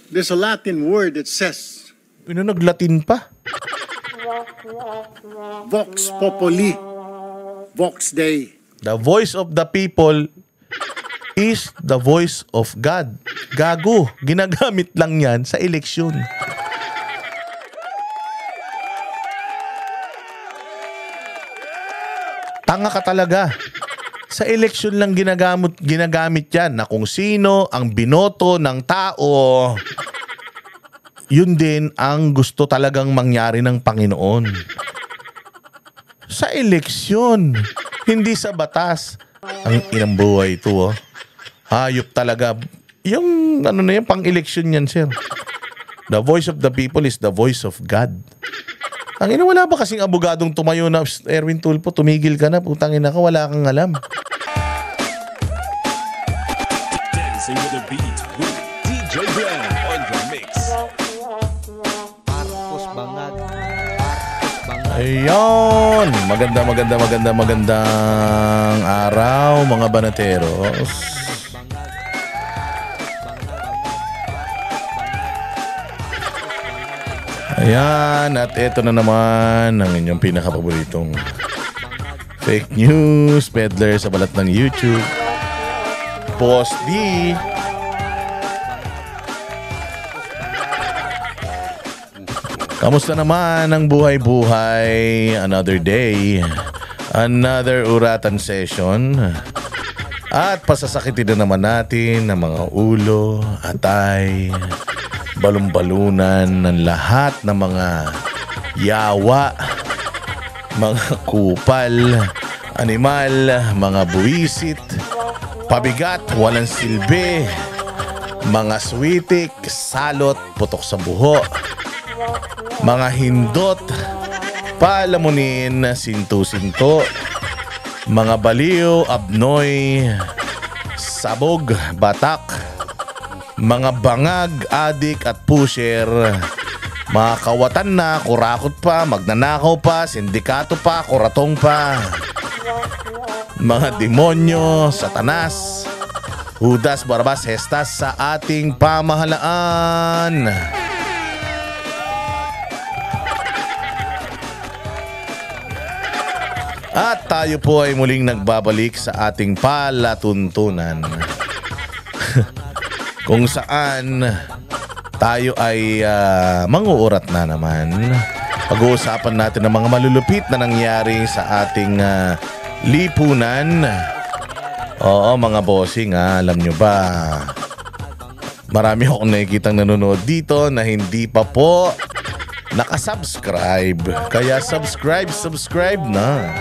There's a Latin word that says, Naglatin pa. Vox Populi, Vox Dei. The voice of the people is the voice of God. Gago, ginagamit lang yan sa eleksyon. Tanga ka talaga. Sa eleksyon lang ginagamit yan na kung sino ang binoto ng tao, yun din ang gusto talagang mangyari ng Panginoon. Sa eleksyon, hindi sa batas. Ang inang buhay ito, oh. Hayop talaga. Yung ano na yan, pang-eleksyon yan, sir. The voice of the people is the voice of God. Ang ina, wala ba kasing abogadong tumayo na, Erwin Tulfo, tumigil ka na, putang ina ka, wala kang alam. Dancing with the beat with DJ Glenn on the mix. Marcos Bangag. Ayun, magandang araw mga banateros. Ayan, at ito na naman ang inyong pinakapaboritong fake news peddler sa balat ng YouTube, Boss D. Kamusta naman ang buhay-buhay? Another day, another uratan session. At pasasakitin na naman natin ang mga ulo, atay, balumbalunan ng lahat ng mga yawa, mga kupal, animal, mga buwisit, pabigat, walang silbi, mga switik, salot, putok sa buho, mga hindot, palamunin, sinto-sinto, mga baliw, abnoy, sabog, batak, mga bangag, adik at pusher, mga kawatan na, kurakot pa, magnanakaw pa, sindikato pa, kuratong pa, mga demonyo, satanas, Judas, Barabas, Hestas sa ating pamahalaan. At tayo po ay muling nagbabalik sa ating palatuntunan kung saan tayo ay manguurat na naman. Pag-uusapan natin ang mga malulupit na nangyari sa ating lipunan. Oo mga bossing, alam nyo ba, marami akong nakikitang nanonood dito na hindi pa po nakasubscribe. Kaya subscribe na.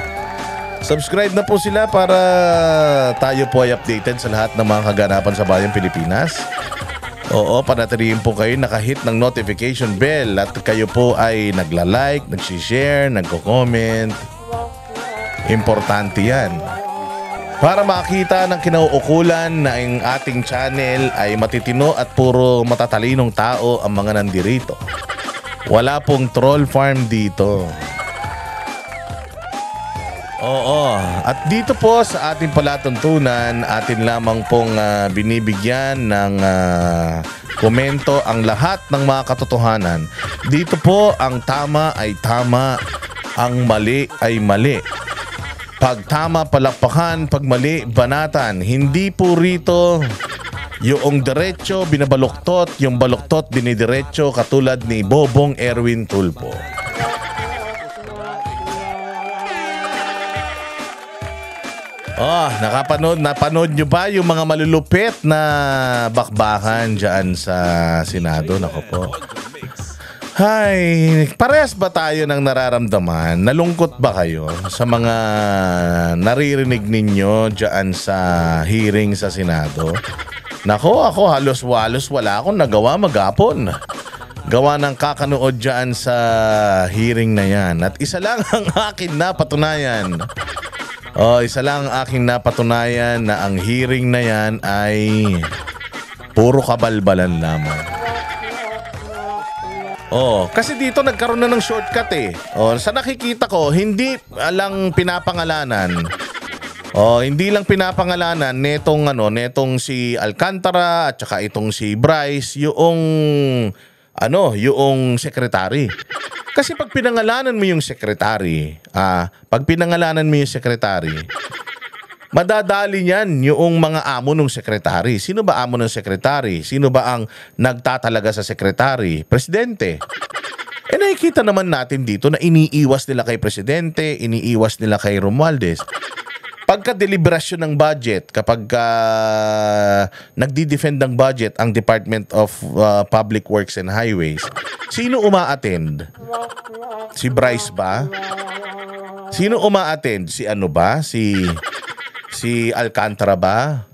Subscribe na po sila para tayo po ay updated sa lahat ng mga kaganapan sa bayang Pilipinas. Oo, panatilihin po kayo nakahit ng notification bell at kayo po ay nagla-like, nagsishare, nagko-comment. Importante yan. Para makita ng kinauukulan na ang ating channel ay matitino at puro matatalinong tao ang mga nandirito. Wala pong troll farm dito. Oo, at dito po sa ating palatuntunan, atin lamang pong binibigyan ng komento ang lahat ng mga katotohanan. Dito po ang tama ay tama, ang mali ay mali. Pag tama, palakpakan, pag mali, banatan. Hindi po rito yung diretso binabaluktot, yung baluktot dinidiretso katulad ni Bobong Erwin Tulfo. Oh, napanood nyo ba yung mga malulupit na bakbakan dyan sa Senado? Nako po. Hay, parehas ba tayo ng nararamdaman? Nalungkot ba kayo sa mga naririnig ninyo dyan sa hearing sa Senado? Nako, ako halos-walos wala akong nagawa maghapon. Gawa ng kakanood dyan sa hearing na yan. At isa lang ang akin na patunayan. Isa lang ang aking napatunayan na ang hearing na yan ay puro kabalbalan lamang. Kasi dito nagkaroon na ng shortcut eh. Sa nakikita ko, hindi lang pinapangalanan. Hindi lang pinapangalanan netong si Alcantara at saka itong si Bryce yung secretary. Kasi pag pinangalanan mo yung secretary, madadali niyan yung mga amo ng secretary. Sino ba amo ng secretary? Sino ba ang nagtatalaga sa secretary? Presidente. Nakikita naman natin dito na iniiwas nila kay Presidente, iniiwas nila kay Romualdez. Pagka-deliberasyon ng budget, kapag nagdi-defend ng budget ang Department of Public Works and Highways, sino uma-attend? Si Bryce ba? Sino uma-attend? Si ano ba? Si Alcantara ba?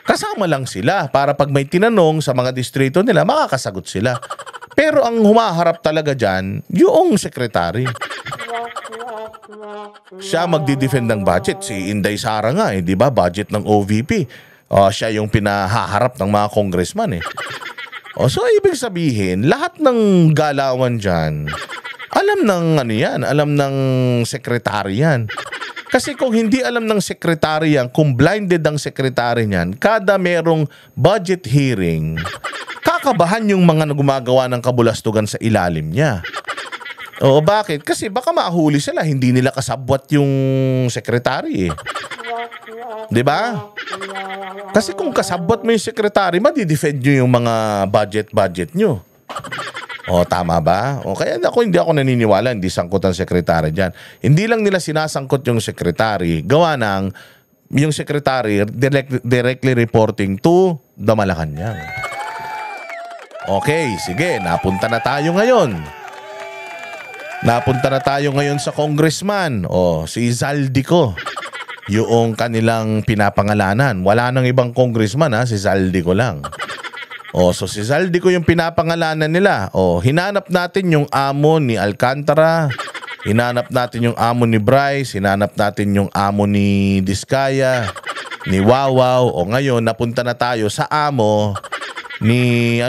Kasama lang sila para pag may tinanong sa mga distrito nila, makakasagot sila. Pero ang humaharap talaga dyan, yung secretary. Siya magdi-defend ng budget. Si Inday Sara nga, di ba? Budget ng OVP. Siya yung pinahaharap ng mga congressman so ibig sabihin, lahat ng galawan dyan, alam ng secretary yan. Kasi kung hindi alam ng secretary yan, kung blinded ang secretary niyan, kada merong budget hearing, kakabahan yung mga gumagawa ng kabulastugan sa ilalim niya. Bakit? Kasi baka mahuli sila, hindi nila kasabwat yung secretary 'Di ba? Kasi kung kasabwat mo yung secretary, madi-defend nyo yung mga budget nyo. Tama ba? Kaya hindi ako naniniwala, hindi sangkot ang sekretary dyan. Hindi lang nila sinasangkot yung sekretary, gawa ng yung secretary directly reporting to the Malacanang. Okay, sige, napunta na tayo ngayon sa congressman. Si Zaldico. Yung kanilang pinapangalanan. Wala nang ibang congressman si Zaldico lang. So si Zaldico yung pinapangalanan nila. Hinanap natin yung amo ni Alcantara. Hinanap natin yung amo ni Bryce. Hinanap natin yung amo ni Diskaya, ni Wawaw. Ngayon napunta na tayo sa amo ni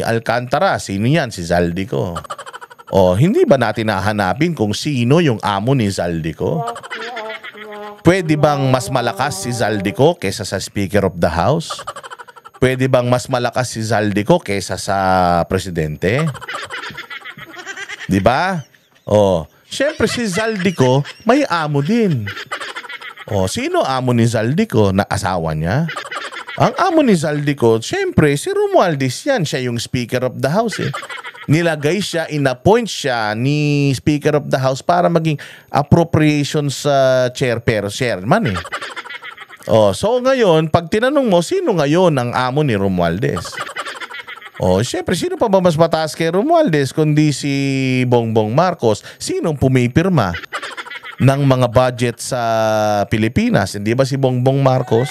Alcantara. Sino yan? Si Zaldico. Hindi ba natin nahanapin kung sino yung amo ni Zaldico? Pwede bang mas malakas si Zaldico kaysa sa Speaker of the House? Pwede bang mas malakas si Zaldico kaysa sa Presidente? 'Di ba? Syempre si Zaldico may amo din. Sino amo ni Zaldico? Na asawa niya? Ang amo ni Zaldico, syempre si Romualdez yan. Siya yung Speaker of the House Nilagay siya, inappoint siya ni Speaker of the House para maging appropriations chairman So ngayon, pag tinanong mo, sino ngayon ang amo ni Romualdez? Syempre, sino pa ba mas mataas kay Romualdez kundi si Bongbong Marcos? Sinong pumipirma ng mga budget sa Pilipinas? Hindi ba si Bongbong Marcos?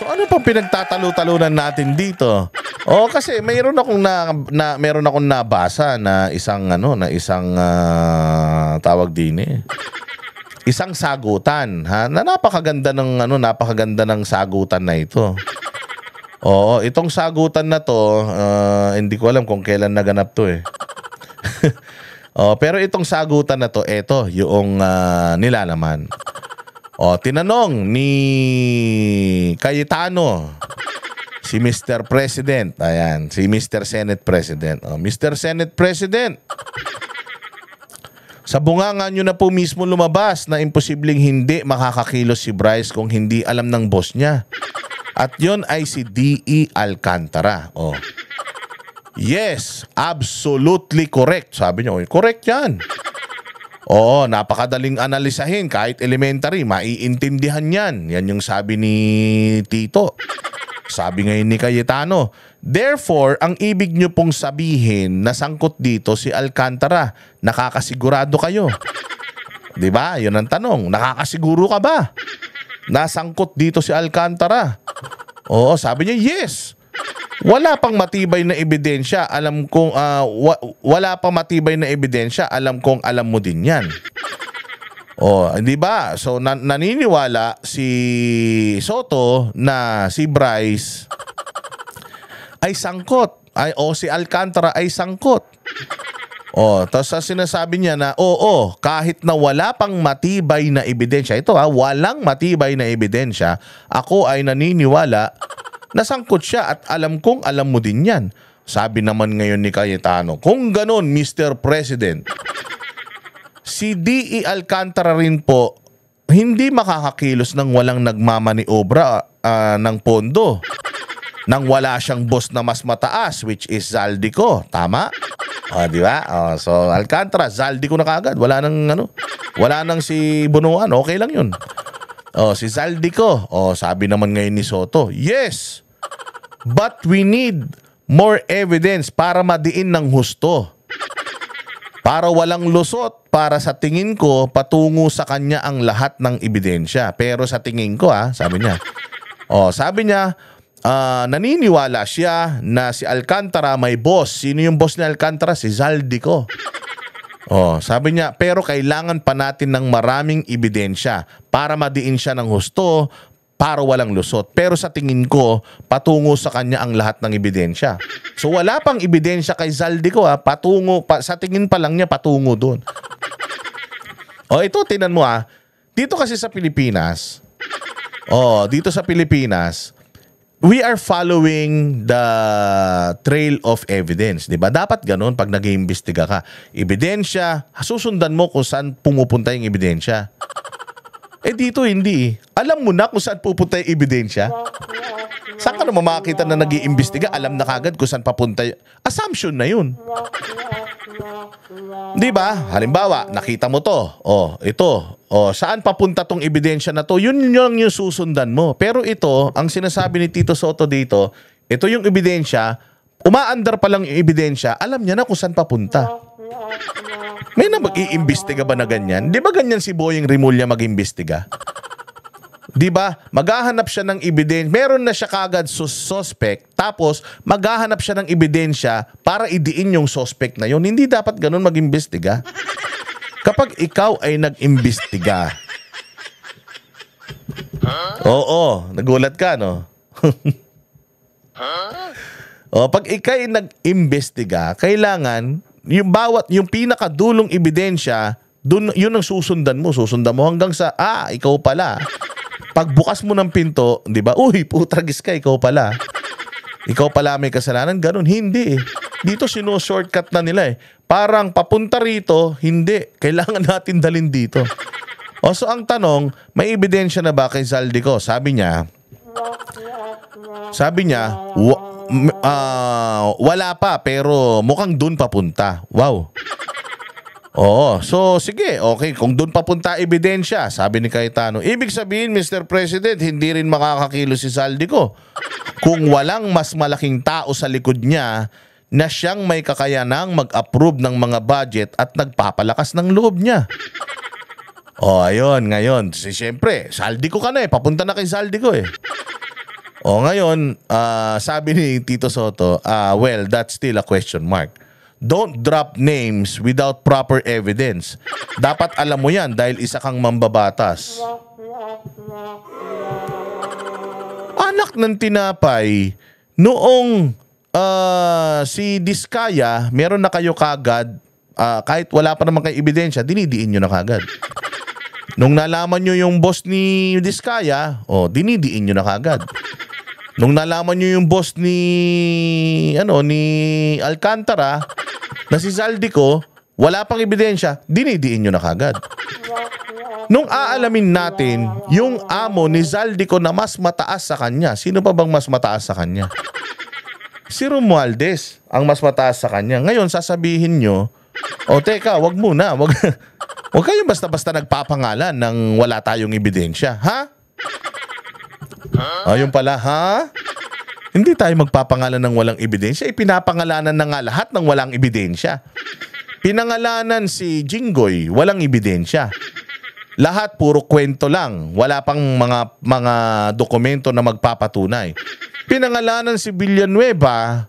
So ano pang pinagtatalo-talunan natin dito? Kasi mayroon akong nabasa na isang tawag din isang sagutan na napakaganda ng sagutan na ito. Itong sagutan na to, hindi ko alam kung kailan naganap to pero itong sagutan na to, ito yung nilalaman. Tinanong ni Cayetano si Mr. President. Ayan, si Mr. Senate President. Mr. Senate President, sa bunganga nyo na po mismo lumabas na imposibleng hindi makakakilos si Bryce kung hindi alam ng boss niya. At yon ay si D.E. Alcantara. Yes, absolutely correct. Sabi niyo, correct yan. Napakadaling analisahin. Kahit elementary, maiintindihan yan. Yan yung sabi ni Tito. Sabi ngayon ni Cayetano. Therefore, ang ibig nyo pong sabihin na sangkot dito si Alcantara, nakakasigurado kayo? Diba? Yun ang tanong. Nakakasiguro ka ba? Nasangkot dito si Alcantara? Sabi niya, yes. Wala pang matibay na ebidensya. Alam kong wala pang matibay na ebidensya. Alam kong alam mo din 'yan. Hindi ba? So naniniwala si Soto na si Bryce ay sangkot. Si Alcantara ay sangkot. Tapos sinasabi niya na, oo, kahit na wala pang matibay na ebidensya, ito walang matibay na ebidensya, ako ay naniniwala na sangkot siya at alam kong alam mo din yan. Sabi naman ngayon ni Cayetano, kung ganon, Mr. President, si D.E. Alcantara rin po, hindi makakakilos ng walang nagmamaniobra ng pondo. Nang wala siyang boss na mas mataas, which is Zaldico. Tama? Di ba? So, Alcantara, Zaldico na kagad. Wala nang si Bunuan. Okay lang yun. Si Zaldico. Sabi naman ngayon ni Soto, yes, but we need more evidence para madiin ng husto. Para walang lusot, para sa tingin ko, patungo sa kanya ang lahat ng ebidensya. Pero sa tingin ko, sabi niya. Sabi niya, naniniwala siya na si Alcantara may boss. Sino yung boss ni Alcantara? Si Zaldico. Sabi niya, pero kailangan pa natin ng maraming ebidensya para madiin siya ng husto, para walang lusot. Pero sa tingin ko, patungo sa kanya ang lahat ng ebidensya. So wala pang ebidensya kay Zaldico, sa tingin pa lang niya patungo doon. Ito, tinan mo dito kasi sa Pilipinas, we are following the trail of evidence, 'di ba? Dapat ganoon pag nag-iimbestiga ka. Ebidensya, susundan mo kung saan pumupunta yung ebidensya. Dito hindi. Alam mo na kung saan pupunta yung ebidensya. Saan ka naman makakita na nag-iimbestiga, alam na kagad kung saan papunta. Assumption na 'yun. 'Di ba? Halimbawa, nakita mo to. Ito. Saan papunta tong ebidensya na to? Yun yung susundan mo. Pero ito, ang sinasabi ni Tito Soto dito, ito yung ebidensya, umaandar pa lang yung ebidensya, alam niya na kung saan papunta. May na mag-iimbestiga ba na ganyan? Di ba ganyan si Boyeng Rimulya mag-imbestiga? Di ba? Maghahanap siya ng ebidensya. Meron na siya kagad suspect. Tapos, maghahanap siya ng ebidensya para idiin yung suspect na yun. Hindi dapat ganun mag-imbestiga. Kapag ikaw ay nag-imbestiga. Nagulat ka, no? Pag ikaw ay nag-imbestiga, kailangan yung pinakadulong ebidensya, yun ang susundan mo. Susundan mo hanggang sa, ikaw pala. Pagbukas mo ng pinto, di ba? Uy, putragis ka, ikaw pala. Ikaw pala may kasalanan. Ganun, hindi eh. Dito shortcut na nila eh. Parang papunta rito, hindi. Kailangan natin dalhin dito. So ang tanong, may ebidensya na ba kay Zaldico? Sabi niya, wala pa pero mukhang dun papunta. Wow. So sige, okay. Kung dun papunta ebidensya, sabi ni Cayetano, ibig sabihin, Mr. President, hindi rin makakakilos si Zaldico kung walang mas malaking tao sa likod niya na siyang may kakayanang mag-approve ng mga budget at nagpapalakas ng loob niya. Ayun, ngayon. Siyempre, Zaldico ka na papunta na kay Zaldico ngayon, sabi ni Tito Soto, well, that's still a question mark. Don't drop names without proper evidence. Dapat alam mo yan dahil isa kang mambabatas. Anak ng tinapay, noong si Diskaya, meron na kayo kagad, kahit wala pa naman kayo ebidensya, dinidiin nyo na kagad. Nung nalaman nyo yung boss ni Diskaya, dinidiin nyo na kagad. Nung nalaman nyo yung boss ni Alcantara, na si Zaldico, wala pang ebidensya, dinidiin nyo na kagad. Nung aalamin natin, yung amo ni Zaldico na mas mataas sa kanya, sino pa bang mas mataas sa kanya? Si Romualdez ang mas mataas sa kanya. Ngayon, sasabihin nyo, teka, wag muna. Wag kayong basta-basta nagpapangalan ng wala tayong ebidensya. Ha? Ayun pala, ha? Hindi tayo magpapangalan ng walang ebidensya. Pinapangalanan na nga lahat ng walang ebidensya. Pinangalanan si Jinggoy, walang ebidensya. Lahat puro kwento lang. Wala pang mga dokumento na magpapatunay. Pinangalanan si Villanueva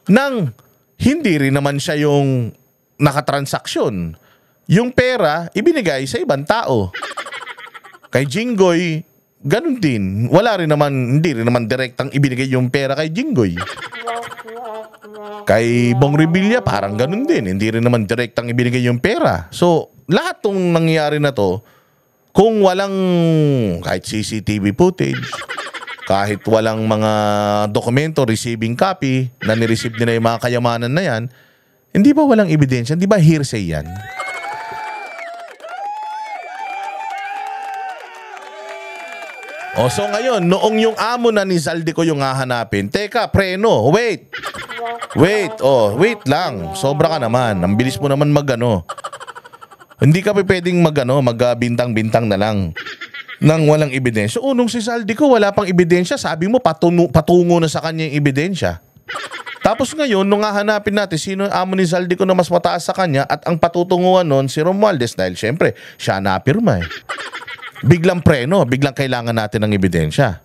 nang hindi rin naman siya yung nakatransaksyon. Yung pera, ibinigay sa ibang tao. Kay Jinggoy, ganun din. Hindi rin naman direktang ibinigay yung pera kay Jinggoy. Kay Bong Revilla, parang ganun din. Hindi rin naman direktang ibinigay yung pera. So, lahat ng nangyayari na to, kung walang kahit CCTV footage, kahit walang mga dokumento, receiving copy, na nireceive nila yung mga kayamanan na yan, hindi ba walang ebidensya? Hindi ba hearsay yan? O so ngayon, noong yung amo na ni Zaldico yung hahanapin, teka, preno, wait, wait lang, sobra ka naman, ang bilis mo naman magano. Hindi ka pa pwedeng magbintang-bintang na lang nang walang ebidensya. Nung si Zaldico wala pang ebidensya, sabi mo patungo na sa kanya yung ebidensya. Tapos ngayon, nung hahanapin natin sino ang amo ni Zaldico na mas mataas sa kanya at ang patutunguhan nun si Romualdez dahil syempre, siya napirma eh. Biglang preno, biglang kailangan natin ng ebidensya.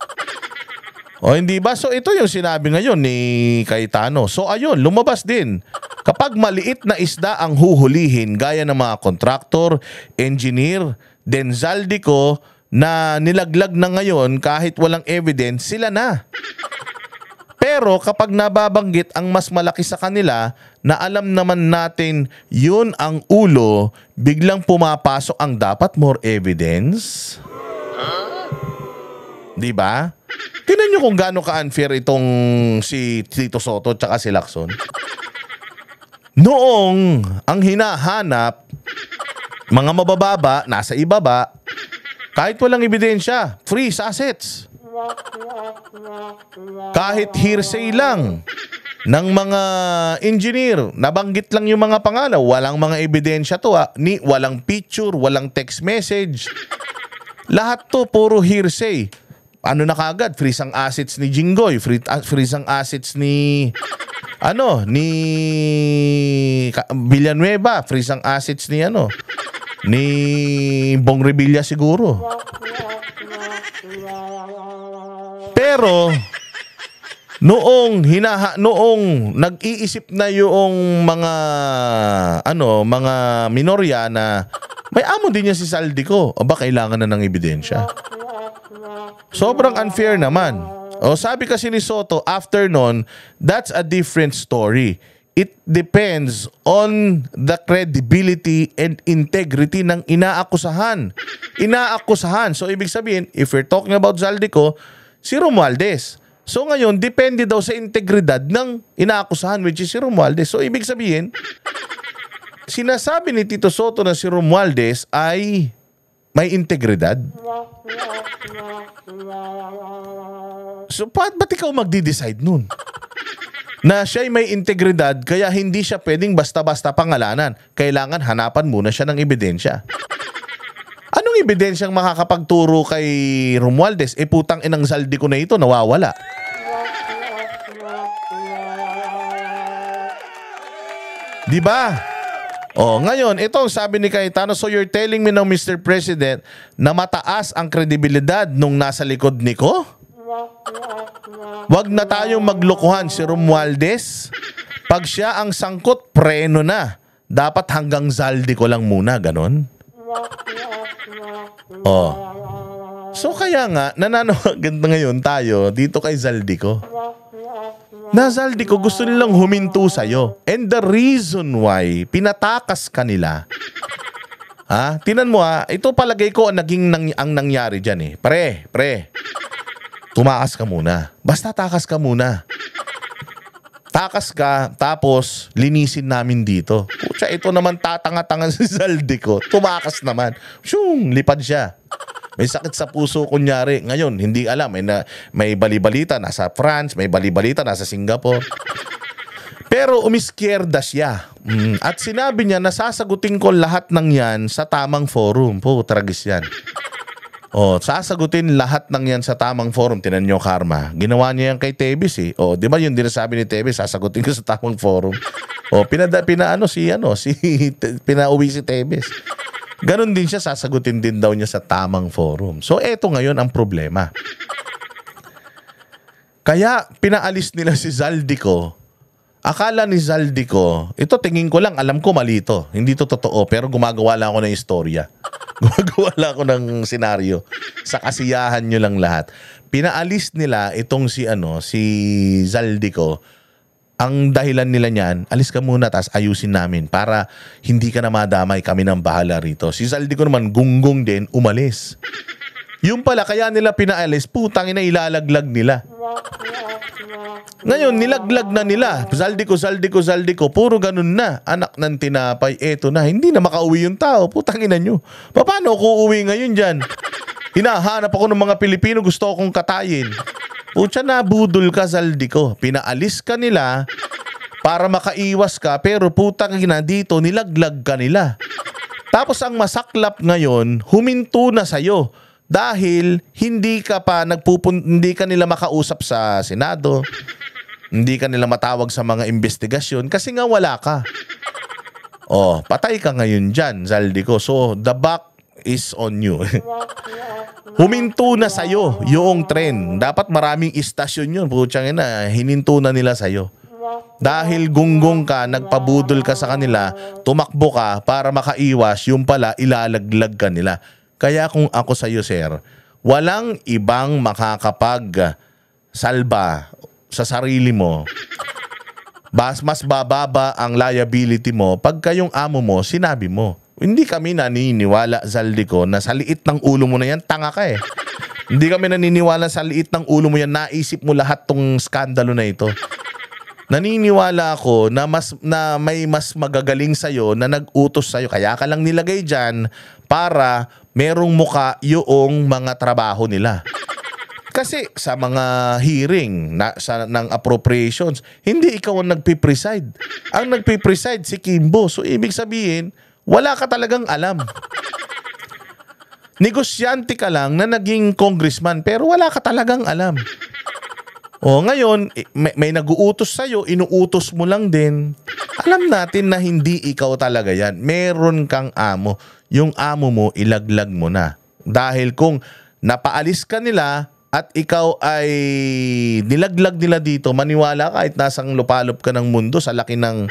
O hindi ba? So ito yung sinabi ngayon ni Cayetano. So ayun, lumabas din. Kapag maliit na isda ang huhulihin gaya ng mga kontraktor, engineer, then Zaldico na nilaglag na ngayon kahit walang evidence, sila na. Pero kapag nababanggit ang mas malaki sa kanila na alam naman natin yun ang ulo, biglang pumapasok ang dapat more evidence. Di ba? Tingnan nyo kung gaano ka-unfair itong si Tito Soto tsaka si Lacson. Noong ang hinahanap, mga mabababa, nasa ibaba, kahit walang ebidensya, freeze assets. Kahit hearsay lang ng mga engineer, nabanggit lang yung mga pangalan, walang mga ebidensya to walang picture, walang text message. Lahat to puro hearsay. Ano na kagad, freeze ang assets ni Jinggoy, freeze ang assets ni Villanueva, freeze ang assets ni ni Bong Revilla siguro. Pero noong nag-iisip na yung mga mga minorya na may amo din niya si Zaldico, aba kailangan na ng ebidensya. Sobrang unfair naman. O sabi kasi ni Soto, after nun, that's a different story. It depends on the credibility and integrity ng inaakusahan. So ibig sabihin, if we're talking about Zaldico, si Romualdez. So ngayon, depende daw sa integridad ng inaakusahan, which is si Romualdez. So ibig sabihin, sinasabi ni Tito Soto na si Romualdez ay may integridad. So ba't ikaw magdi-decide nun? Na siya'y may integridad kaya hindi siya pwedeng basta-basta pangalanan. Kailangan hanapan muna siya ng ebidensya. Anong ebidensyang makakapagturo kay Romualdez? Putang inang Zaldico na ito, nawawala. Diba? Ngayon, ito sabi ni Cayetano, so you're telling me now, Mr. President, na mataas ang kredibilidad nung nasa likod ni ko? Wag na tayong maglokohan si Romualdez. Pag siya ang sangkot, preno na. Dapat hanggang Zaldico lang muna, ganon? So kaya nga, nananawagan ngayon tayo dito kay Zaldico. Na Zaldico, gusto nilang huminto sa'yo. And the reason why pinatakas kanila, tinan mo ito palagay ko ang nangyari dyan eh. Pre, tumakas ka muna. Basta takas ka muna. Takas ka, tapos linisin namin dito. Pucha, ito naman tatanga-tanga si Zaldico. Tumakas naman. Shung, lipad siya. May sakit sa puso kunyari. Ngayon, hindi alam. May balibalita nasa France, may balibalita nasa Singapore. Pero umiskierda siya. At sinabi niya na sasagutin ko lahat ng yan sa tamang forum. Tragis yan. Sasagutin lahat ng yan sa tamang forum. Tinan nyo, karma. Ginawa niya yan kay Tebes eh. Di ba yun din sabi ni Tebes, sasagutin ko sa tamang forum. Pinauwi si Tebes. Ganon din siya, sasagutin din daw niya sa tamang forum. So eto ngayon ang problema. Kaya pinaalis nila si Zaldico. Akala ni Zaldico, ito tingin ko lang, alam ko mali ito. Hindi to totoo, pero gumagawa lang ako ng istorya. Gumagawa lang ako ng senaryo. Sa kasiyahan nyo lang lahat. Pinaalis nila itong si Zaldico. ang dahilan nila niyan, alis ka muna tas ayusin namin para hindi ka na madamay, kami nang bahala rito. Si Zaldico naman, gunggong din, umalis. Yung pala, kaya nila pinaalis, putang ina, ilalaglag nila. Ngayon, nilaglag na nila. Zaldico, puro ganun na. Anak ng tinapay, eto na. Hindi na makauwi yung tao. Putang ina nyo. Paano ako uuwi ngayon dyan? Hinahanap ako ng mga Pilipino, gusto akong katayin. Putya na, budol ka, Zaldico. Pinaalis ka nila para makaiwas ka, pero putang ina dito, nilaglag ka nila. Tapos ang masaklap ngayon, huminto na sa'yo. Dahil hindi ka nila makausap sa Senado. Hindi ka nila matawag sa mga investigasyon kasi nga wala ka. Oh, patay ka ngayon dyan, Zaldico. So, the buck is on you. Huminto na sa'yo yung tren. Dapat maraming istasyon yun. Putsang ina, hininto na nila sa'yo. Dahil gunggong ka, nagpabudol ka sa kanila, tumakbo ka para makaiwas, yung pala ilalaglag ka nila. Kaya kung ako sa'yo, sir, walang ibang makakapag-salba sa sarili mo. Mas bababa ang liability mo pagka yung amo mo, sinabi mo. Hindi kami naniniwala, Zaldico, na sa liit ng ulo mo na yan, tanga ka eh. Hindi kami naniniwala sa liit ng ulo mo yan, naisip mo lahat tong skandalo na ito. Naniniwala ako na may mas magagaling sa'yo na nag-utos sa'yo. Kaya ka lang nilagay dyan para merong muka yung mga trabaho nila. Kasi sa mga hearing ng appropriations, hindi ikaw ang nagpipreside. Ang nagpipreside si Kimbo. So ibig sabihin, wala ka talagang alam. Negosyante ka lang na naging congressman pero wala ka talagang alam. O ngayon, may nag-uutos sa'yo, inuutos mo lang din. Alam natin na hindi ikaw talaga yan. Meron kang amo. Yung amo mo, ilaglag mo na. Dahil kung napaalis ka nila at ikaw ay nilaglag nila dito, maniwala kahit nasang lupalop ka ng mundo sa laki ng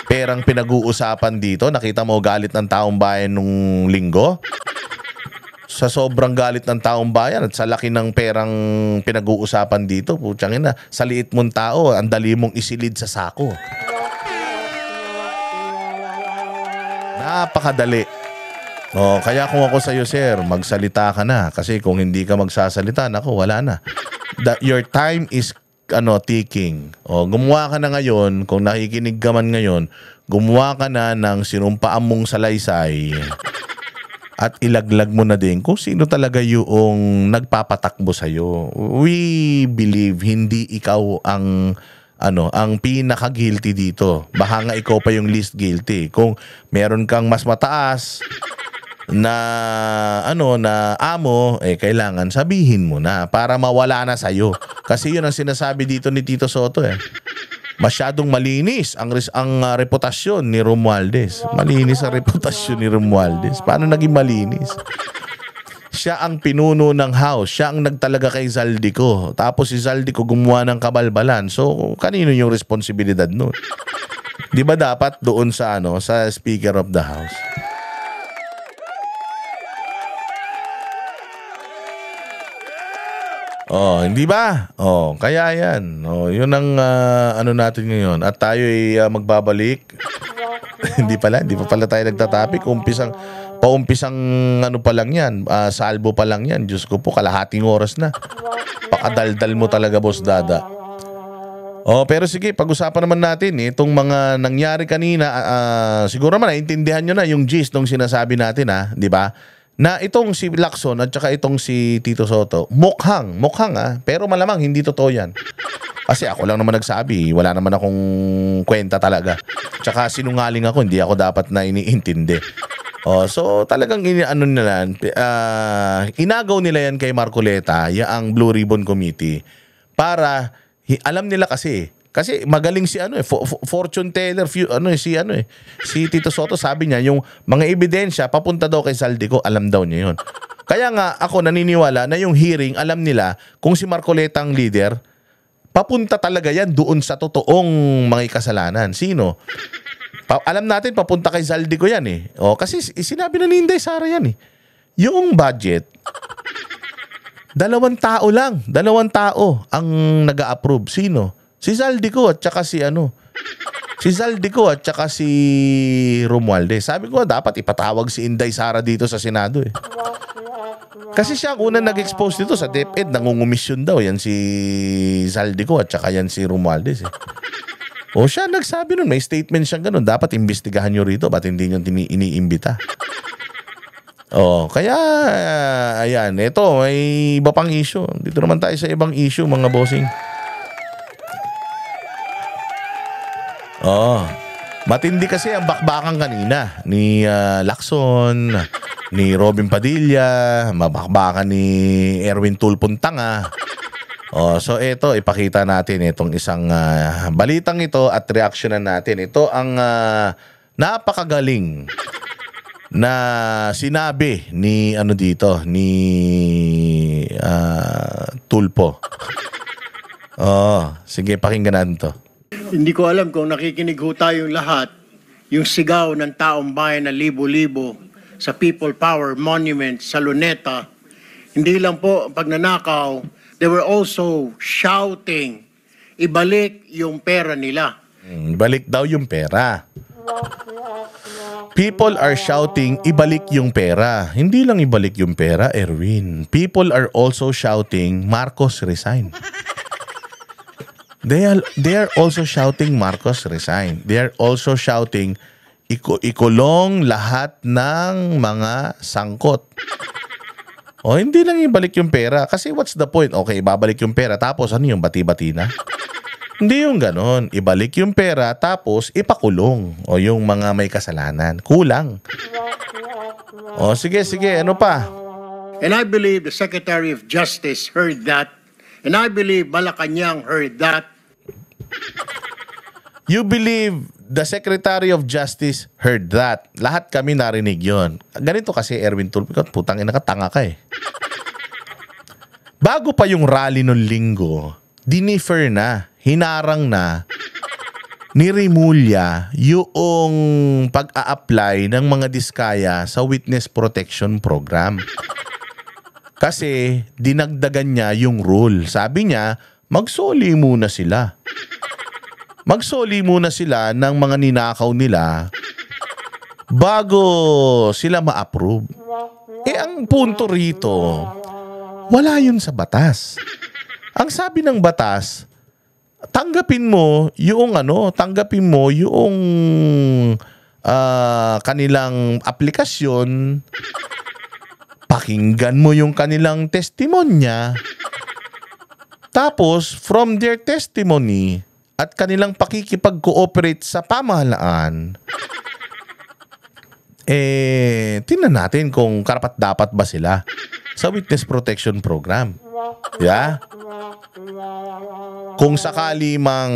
perang pinag-uusapan dito. Nakita mo galit ng taong bayan nung linggo? Sa sobrang galit ng taong bayan at sa laki ng perang pinag-uusapan dito, putyang ina, sa liit mong tao, ang dali mong isilid sa sako. Napakadali. Oh, kaya kung ako sa'yo, sir, magsalita ka na. Kasi kung hindi ka magsasalita, naku, wala na. Your time is ticking. Oh, gumawa ka na ngayon, kung nakikinig ka man ngayon, gumawa ka na ng sinumpaan mong salaysay at ilaglag mo na din kung sino talaga yung nagpapatakbo sa'yo. We believe hindi ikaw ang pinaka-guilty dito. Baka nga ikaw pa yung least guilty. Kung meron kang mas mataas na amo, kailangan sabihin mo na para mawala na sa'yo. Kasi yun ang sinasabi dito ni Tito Soto eh. Masyadong malinis ang reputasyon ni Romualdez. Malinis ang reputasyon ni Romualdez. Paano naging malinis? Siya ang pinuno ng house. Siya ang nagtalaga kay Zaldico. Tapos si Zaldico gumawa ng kabalbalan. So, kanino yung responsibilidad nun? Di ba dapat doon sa Speaker of the House? Oh, hindi ba? Oh, kaya yan. Oh, yun ang natin ngayon. At tayo ay magbabalik. Hindi pa pala tayo nagtatapik. Paumpisang pa lang yan. Salbo pa lang yan. Diyos ko po, kalahating oras na. Pakadaldal mo talaga, Boss Dada. Oh, pero sige, pag-usapan naman natin itong mga nangyari kanina. Siguro naman naintindihan nyo na yung gist nung sinasabi natin, di ba? Na itong si Lacson at saka itong si Tito Soto, mukhang pero malamang hindi totoo yan. Kasi ako lang naman nagsabi, wala naman akong kwenta talaga. Tsaka sinungaling ako, hindi ako dapat na iniintindi. Oh, so talagang inagaw nila yan kay Marcoleta, ang Blue Ribbon Committee, para alam nila kasi magaling si fortune teller si Tito Soto, sabi niya yung mga ebidensya papunta daw kay Zaldico, alam daw niya yun. Kaya nga ako naniniwala na yung hearing, alam nila kung si Marcoleta ang leader, papunta talaga yan doon sa totoong mga kasalanan. Sino? Alam natin papunta kay Zaldico yan eh. O, kasi sinabi na ni Inday Sara yan eh. Yung budget, 2 tao lang. 2 tao ang nag-a-approve. Sino? Si Zaldico at saka si Romualdez. Sabi ko dapat ipatawag si Inday Sara dito sa Senado eh. Kasi siya ang unang nag-expose dito sa DepEd, nangungumisyon daw yan si Zaldico at saka yan si Romualdez eh. O siya nagsabi nun, may statement siyang ganun, dapat imbestigahan nyo rito, ba't hindi nyo iniimbita? Kaya ayan, ito may iba pang issue. Dito naman tayo sa ibang issue mga bossing. Matindi kasi ang bakbakan kanina ni Lacson, ni Robin Padilla, mabakbakan ni Erwin Tulpuntanga. So ito, ipakita natin itong isang balitang ito at reaksyonan natin. Ito ang napakagaling na sinabi ni Tulpo. Sige, pakinggan natin to. Hindi ko alam kung nakikinig ho tayong lahat, yung sigaw ng taong bayan na libo-libo sa People Power Monument sa Luneta. Hindi lang po ang pagnanakaw, they were also shouting, ibalik yung pera nila. Balik daw yung pera. People are shouting, ibalik yung pera. Hindi lang ibalik yung pera, Erwin. People are also shouting, Marcos resign. They are also shouting Marcos resign. They are also shouting ikulong lahat ng mga sangkot. Hindi lang ibalik yung pera. Kasi what's the point? Okay, ibabalik yung pera tapos ano yung bati-bati na? Hindi yung ganon. Ibalik yung pera tapos ipakulong. Yung mga may kasalanan. Kulang. Sige. Ano pa? And I believe the Secretary of Justice heard that. And I believe Malacanang heard that. You believe the Secretary of Justice heard that. Lahat kami narinig yon. Ganito kasi Erwin Tulfo, putang ina ka, tanga ka eh. Bago pa yung rally nung linggo, dinifer na, hinarang na, ni Rimulya yung pag-a-apply ng mga diskaya sa Witness Protection Program. Kasi dinagdagan niya yung rule. Sabi niya, magsoli muna sila. Magsoli muna sila ng mga ninakaw nila bago sila ma-approve. Ang punto rito, wala yun sa batas. Ang sabi ng batas, tanggapin mo yung kanilang aplikasyon, pakinggan mo yung kanilang testimonya, tapos from their testimony at kanilang pakikipag-cooperate sa pamahalaan, tingnan natin kung karapat-dapat ba sila sa Witness Protection Program. Yeah? Kung sakali mang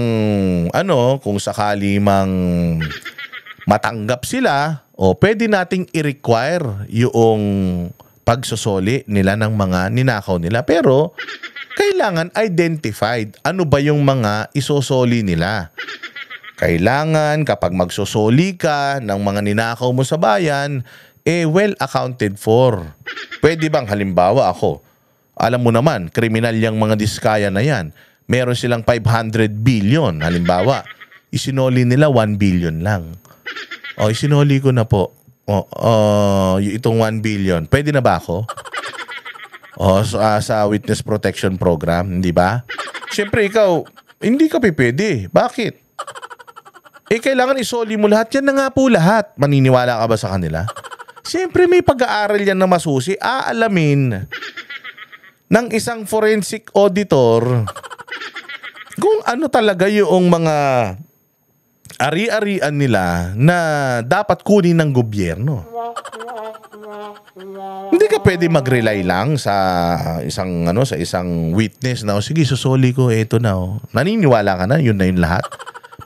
matanggap sila, pwede nating i-require yung pagsusoli nila ng mga ninakaw nila. Pero kailangan identified ano ba yung mga isosoli nila. Kailangan kapag magsusoli ka ng mga ninakaw mo sa bayan, well accounted for. Pwede bang halimbawa ako, alam mo naman, kriminal yung mga diskaya na yan. Meron silang 500 billion. Halimbawa, isinoli nila 1 billion lang. Isinoli ko na po. Itong 1 billion. Pwede na ba ako? Sa Witness Protection Program, hindi ba? Siyempre ikaw, hindi ka pwede. Bakit? Kailangan isoli mo lahat. Yan na nga po lahat. Maniniwala ka ba sa kanila? Siyempre may pag-aaral yan na masusi. Aalamin ng isang forensic auditor kung ano talaga yung mga ari-arian nila na dapat kunin ng gobyerno. Hindi ka pwede mag-rely lang sa isang witness na sige, susoli ko, eto na naniniwala ka na, yun na yun lahat.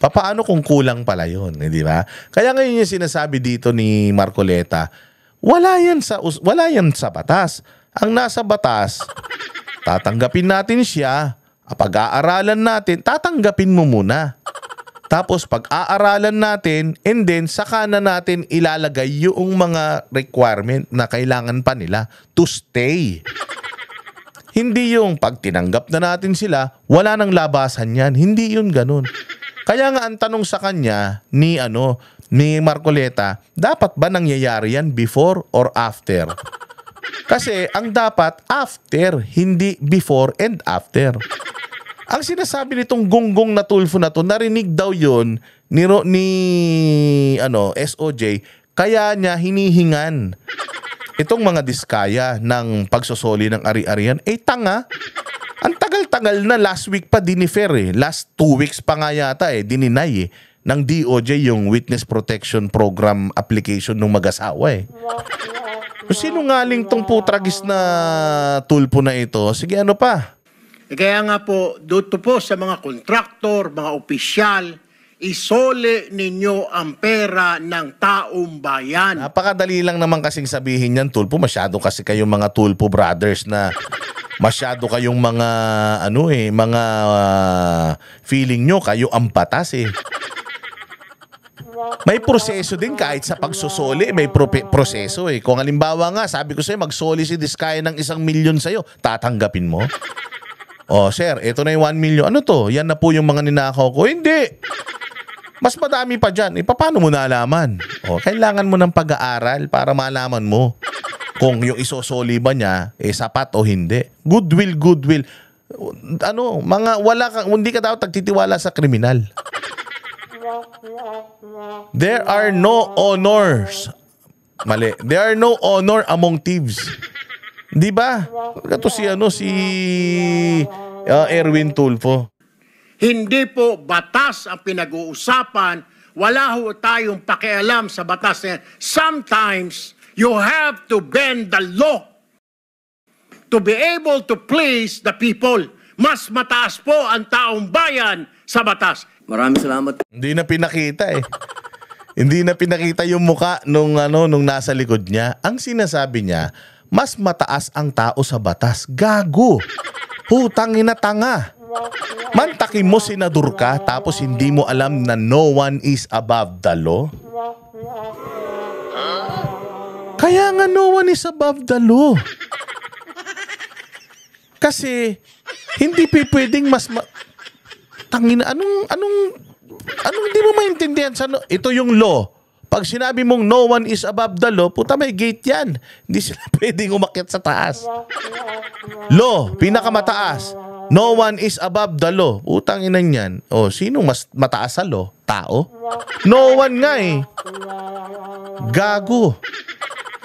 Paano kung kulang pala yun, di ba? Kaya ngayon yung sinasabi dito ni Marcoleta, wala yan sa batas. Ang nasa batas, tatanggapin natin siya, pag-aaralan natin, tatanggapin mo muna. Tapos pag-aaralan natin, and then saka na natin ilalagay yung mga requirement na kailangan pa nila to stay. Hindi yung pag tinanggap na natin sila, wala nang labasan yan. Hindi yun ganun. Kaya nga ang tanong sa kanya ni Marcoleta, dapat ba nangyayari yan before or after? Kasi ang dapat after, hindi before and after. Ang sinasabi nitong gunggong na Tulfo na to, narinig daw yun ni SOJ, kaya niya hinihingan itong mga diskaya ng pagsosoli ng ari-arian. Tanga. Ang tagal-tagal na, last week pa dinifer Last 2 weeks pa nga yata dininay ng DOJ yung Witness Protection Program application ng mag-asawa Sinungaling tong putragis na Tulfo na ito. Sige, ano pa? Kaya nga po, dito po sa mga kontraktor, mga opisyal, isole ninyo ang pera ng taong bayan. Napakadali lang naman kasing sabihin yan, Tulfo. Masyado kasi kayong mga Tulfo brothers na masyado kayong mga mga feeling nyo kayo ang batas May proseso din kahit sa pagsusoli, may proseso Kung halimbawa nga, sabi ko sa'yo, magsoli si Diskaya ng 1 milyon sa'yo, tatanggapin mo? Sir, ito na yung 1 million. Ano to? Yan na po yung mga ninakaw ko. Hindi! Mas madami pa dyan. Paano mo nalaman? Kailangan mo ng pag-aaral para malaman mo kung yung isosoli ba niya, sapat o hindi. Goodwill. Hindi ka daw tagtitiwala sa kriminal. There are no honors. Mali. There are no honor among thieves. Di ba? Ito si Erwin Tulfo. Hindi po batas ang pinag-uusapan. Wala ho tayong pakialam sa batas. Sometimes, you have to bend the law to be able to please the people. Mas mataas po ang taong bayan sa batas. Maraming salamat. Hindi na pinakita Hindi na pinakita yung muka nung nasa likod niya. Ang sinasabi niya, mas mataas ang tao sa batas. Gago. Putang ina tanga. Mantakin mo senador ka tapos hindi mo alam na no one is above the law? Kaya nga no one is above the law. Kasi hindi pwedeng tangina, anong hindi mo maintindihan ito yung law. Pag sinabi mong no one is above the law, puta may gate yan. Hindi sila pwedeng umakyat sa taas. Law, pinakamataas. No one is above the law. Putang ina yan. Sino mas mataas sa law? Tao? No one nga Gago.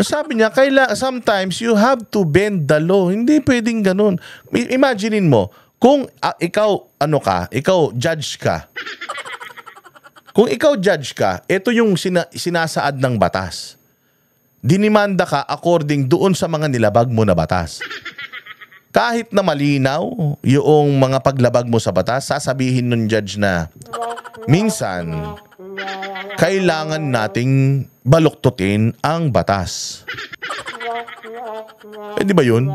Sabi niya, sometimes you have to bend the law. Hindi pwedeng ganun. Imaginein mo, kung ikaw judge ka. Kung ikaw judge ka, ito yung sinasaad ng batas. Dinimanda ka according doon sa mga nilabag mo na batas. Kahit na malinaw yung mga paglabag mo sa batas, sasabihin ng judge na minsan, kailangan nating baluktutin ang batas. Di ba yun?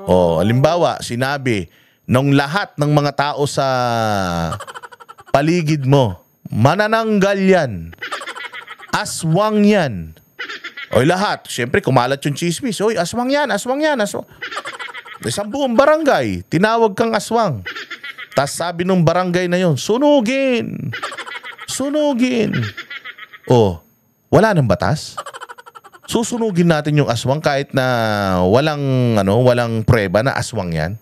Halimbawa, sinabi ng lahat ng mga tao sa paligid mo, manananggal yan. Aswang yan. Lahat. Siyempre, kumalat yung chismis. Aswang yan. Isang buong barangay, tinawag kang aswang. Tas sabi nung barangay na yon, sunugin. Wala nang batas? Susunugin natin yung aswang kahit na walang prueba na aswang yan.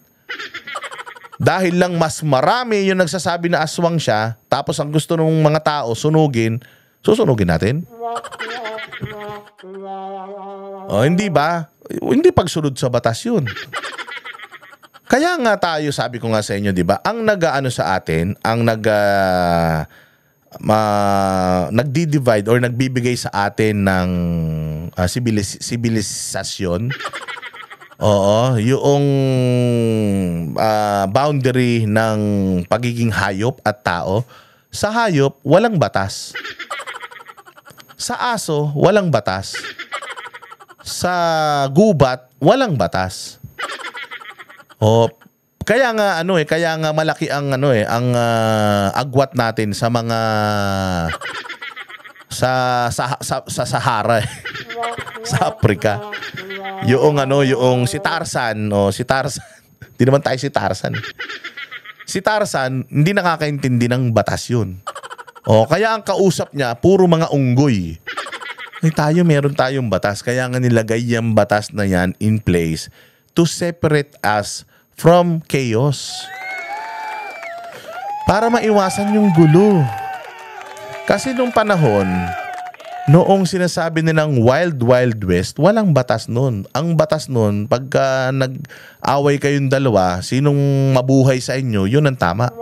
Dahil lang mas marami yung nagsasabi na aswang siya, tapos ang gusto ng mga tao sunugin, susunugin natin? Hindi ba? Hindi pagsunod sa batas yun. Kaya nga tayo, sabi ko nga sa inyo, di ba, ang sa atin, ang nagdi-divide or nagbibigay sa atin ng sibilisasyon. Yung boundary ng pagiging hayop at tao. Sa hayop, walang batas. Sa aso, walang batas. Sa gubat, walang batas. Kaya nga kaya nga malaki ang ang agwat natin sa mga sa Sahara sa Africa. Yung si Tarzan, Di naman tayo si Tarzan. Si Tarzan, hindi nakakaintindi ng batas yun. O, kaya ang kausap niya, puro mga unggoy. Tayo, meron tayong batas. Kaya nga nilagay yung batas na yan in place to separate us from chaos. Para maiwasan yung gulo. Kasi nung panahon, noong sinasabi nilang Wild Wild West, walang batas nun. Ang batas nun, pagka nag-away kayong dalawa, sinong mabuhay sa inyo, yun ang tama.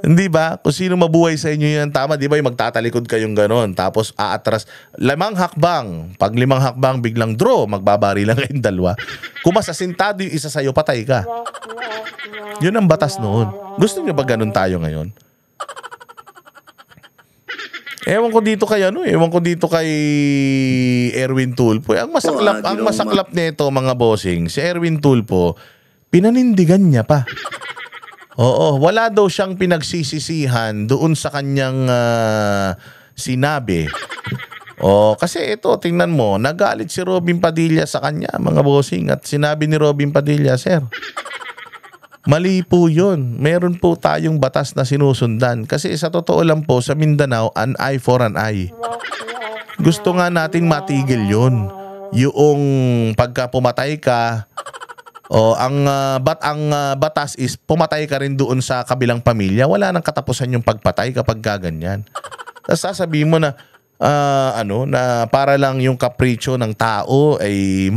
Hindi ba? Kung sino mabuhay sa inyo yun ang tama, di ba yung magtatalikod kayong ganon, tapos aatras, 5 hakbang. Pag 5 hakbang, biglang draw, magbabari lang kayong dalawa. Kung masasintado yung isa sa'yo, patay ka. Yun ang batas noon. Gusto niyo ba ganon tayo ngayon? Ewan ko dito kay ewan ko dito kay Erwin Tulfo. Ang masaklap nito mga bossing, si Erwin Tulfo, pinanindigan niya pa. Oo, wala daw siyang pinagsisisihan doon sa kanyang sinabi. Kasi ito, tingnan mo, nagalit si Robin Padilla sa kanya, mga bossing, at sinabi ni Robin Padilla, "Sir, mali po yun. Meron po tayong batas na sinusundan. Kasi sa totoo lang po, sa Mindanao, an eye for an eye. Gusto nga nating matigil yun. Yung pagka pumatay ka, ang batas is pumatay ka rin doon sa kabilang pamilya. Wala nang katapusan yung pagpatay kapag gaganyan. Tapos sasabihin mo na, na para lang yung kapritsyo ng tao ay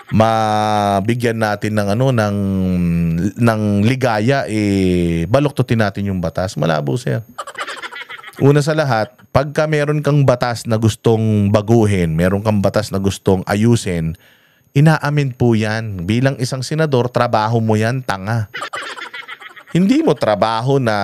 mabigyan natin ng ligaya, baluktutin natin yung batas. Malabo, sir. Una sa lahat, pagka meron kang batas na gustong baguhin, meron kang batas na gustong ayusin, inaamin po yan. Bilang isang senador, trabaho mo yan, tanga. Hindi mo trabaho na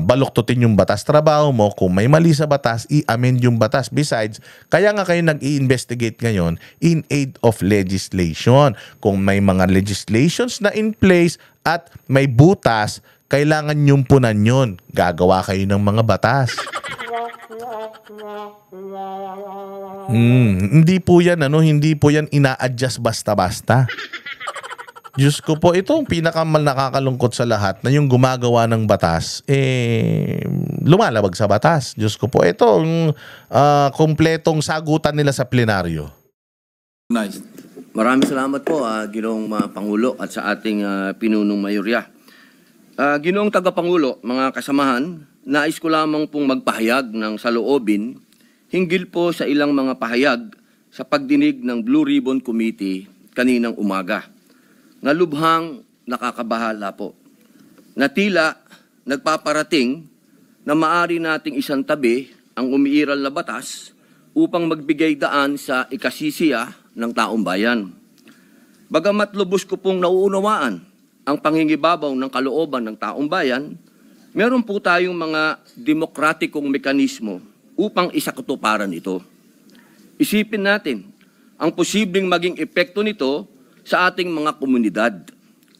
baluktutin yung batas. Trabaho mo, kung may mali sa batas, i-amend yung batas. Besides, kaya nga kayo nag-i-investigate ngayon in aid of legislation. Kung may mga legislations na in place at may butas, kailangan yung punan yun. Gagawa kayo ng mga batas. Hindi po yan ina-adjust basta-basta. Diyos ko po, ito ang pinakamalnakakalungkot sa lahat na yung gumagawa ng batas, lumalabag sa batas. Diyos ko po, ito ang kompletong sagutan nila sa plenaryo. Nice. Maraming salamat po, Ginoong Pangulo at sa ating pinunong mayorya. Ginoong Tagapangulo, mga kasamahan, nais ko lamang pong magpahayag ng saloobin hinggil po sa ilang mga pahayag sa pagdinig ng Blue Ribbon Committee kaninang umaga. Nalubhang nakakabahala po. Na tila nagpaparating na maari nating isang tabi ang umiiral na batas upang magbigay daan sa ikasisiya ng taong bayan. Bagamat lubos ko pong nauunawaan ang pangingibabaw ng kalooban ng taong bayan, meron po tayong mga demokratikong mekanismo upang isakatuparan ito. Isipin natin ang posibleng maging epekto nito sa ating mga komunidad,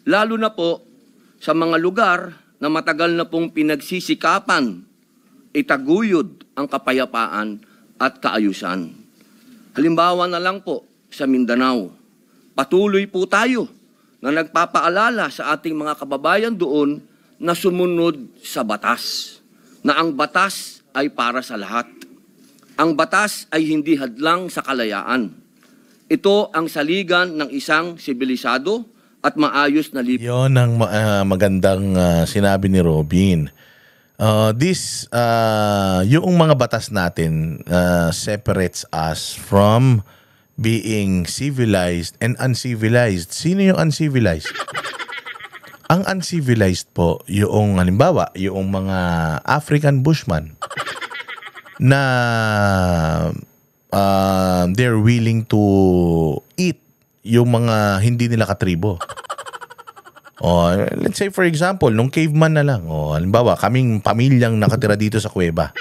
lalo na po sa mga lugar na matagal na pong pinagsisikapan itaguyod ang kapayapaan at kaayusan. Halimbawa na lang po sa Mindanao, patuloy po tayo na nagpapaalala sa ating mga kababayan doon na sumunod sa batas, na ang batas ay para sa lahat. Ang batas ay hindi hadlang sa kalayaan. Ito ang saligan ng isang sibilisado at maayos na lipunan. Yon ang magandang sinabi ni Robin. Yung mga batas natin separates us from being civilized and uncivilized. Sino yung uncivilized? Ang uncivilized po, yung halimbawa, yung mga African bushman na they're willing to eat yung mga hindi nila katribo. Let's say for example, nung caveman na lang, halimbawa, kaming pamilyang nakatira dito sa kuweba.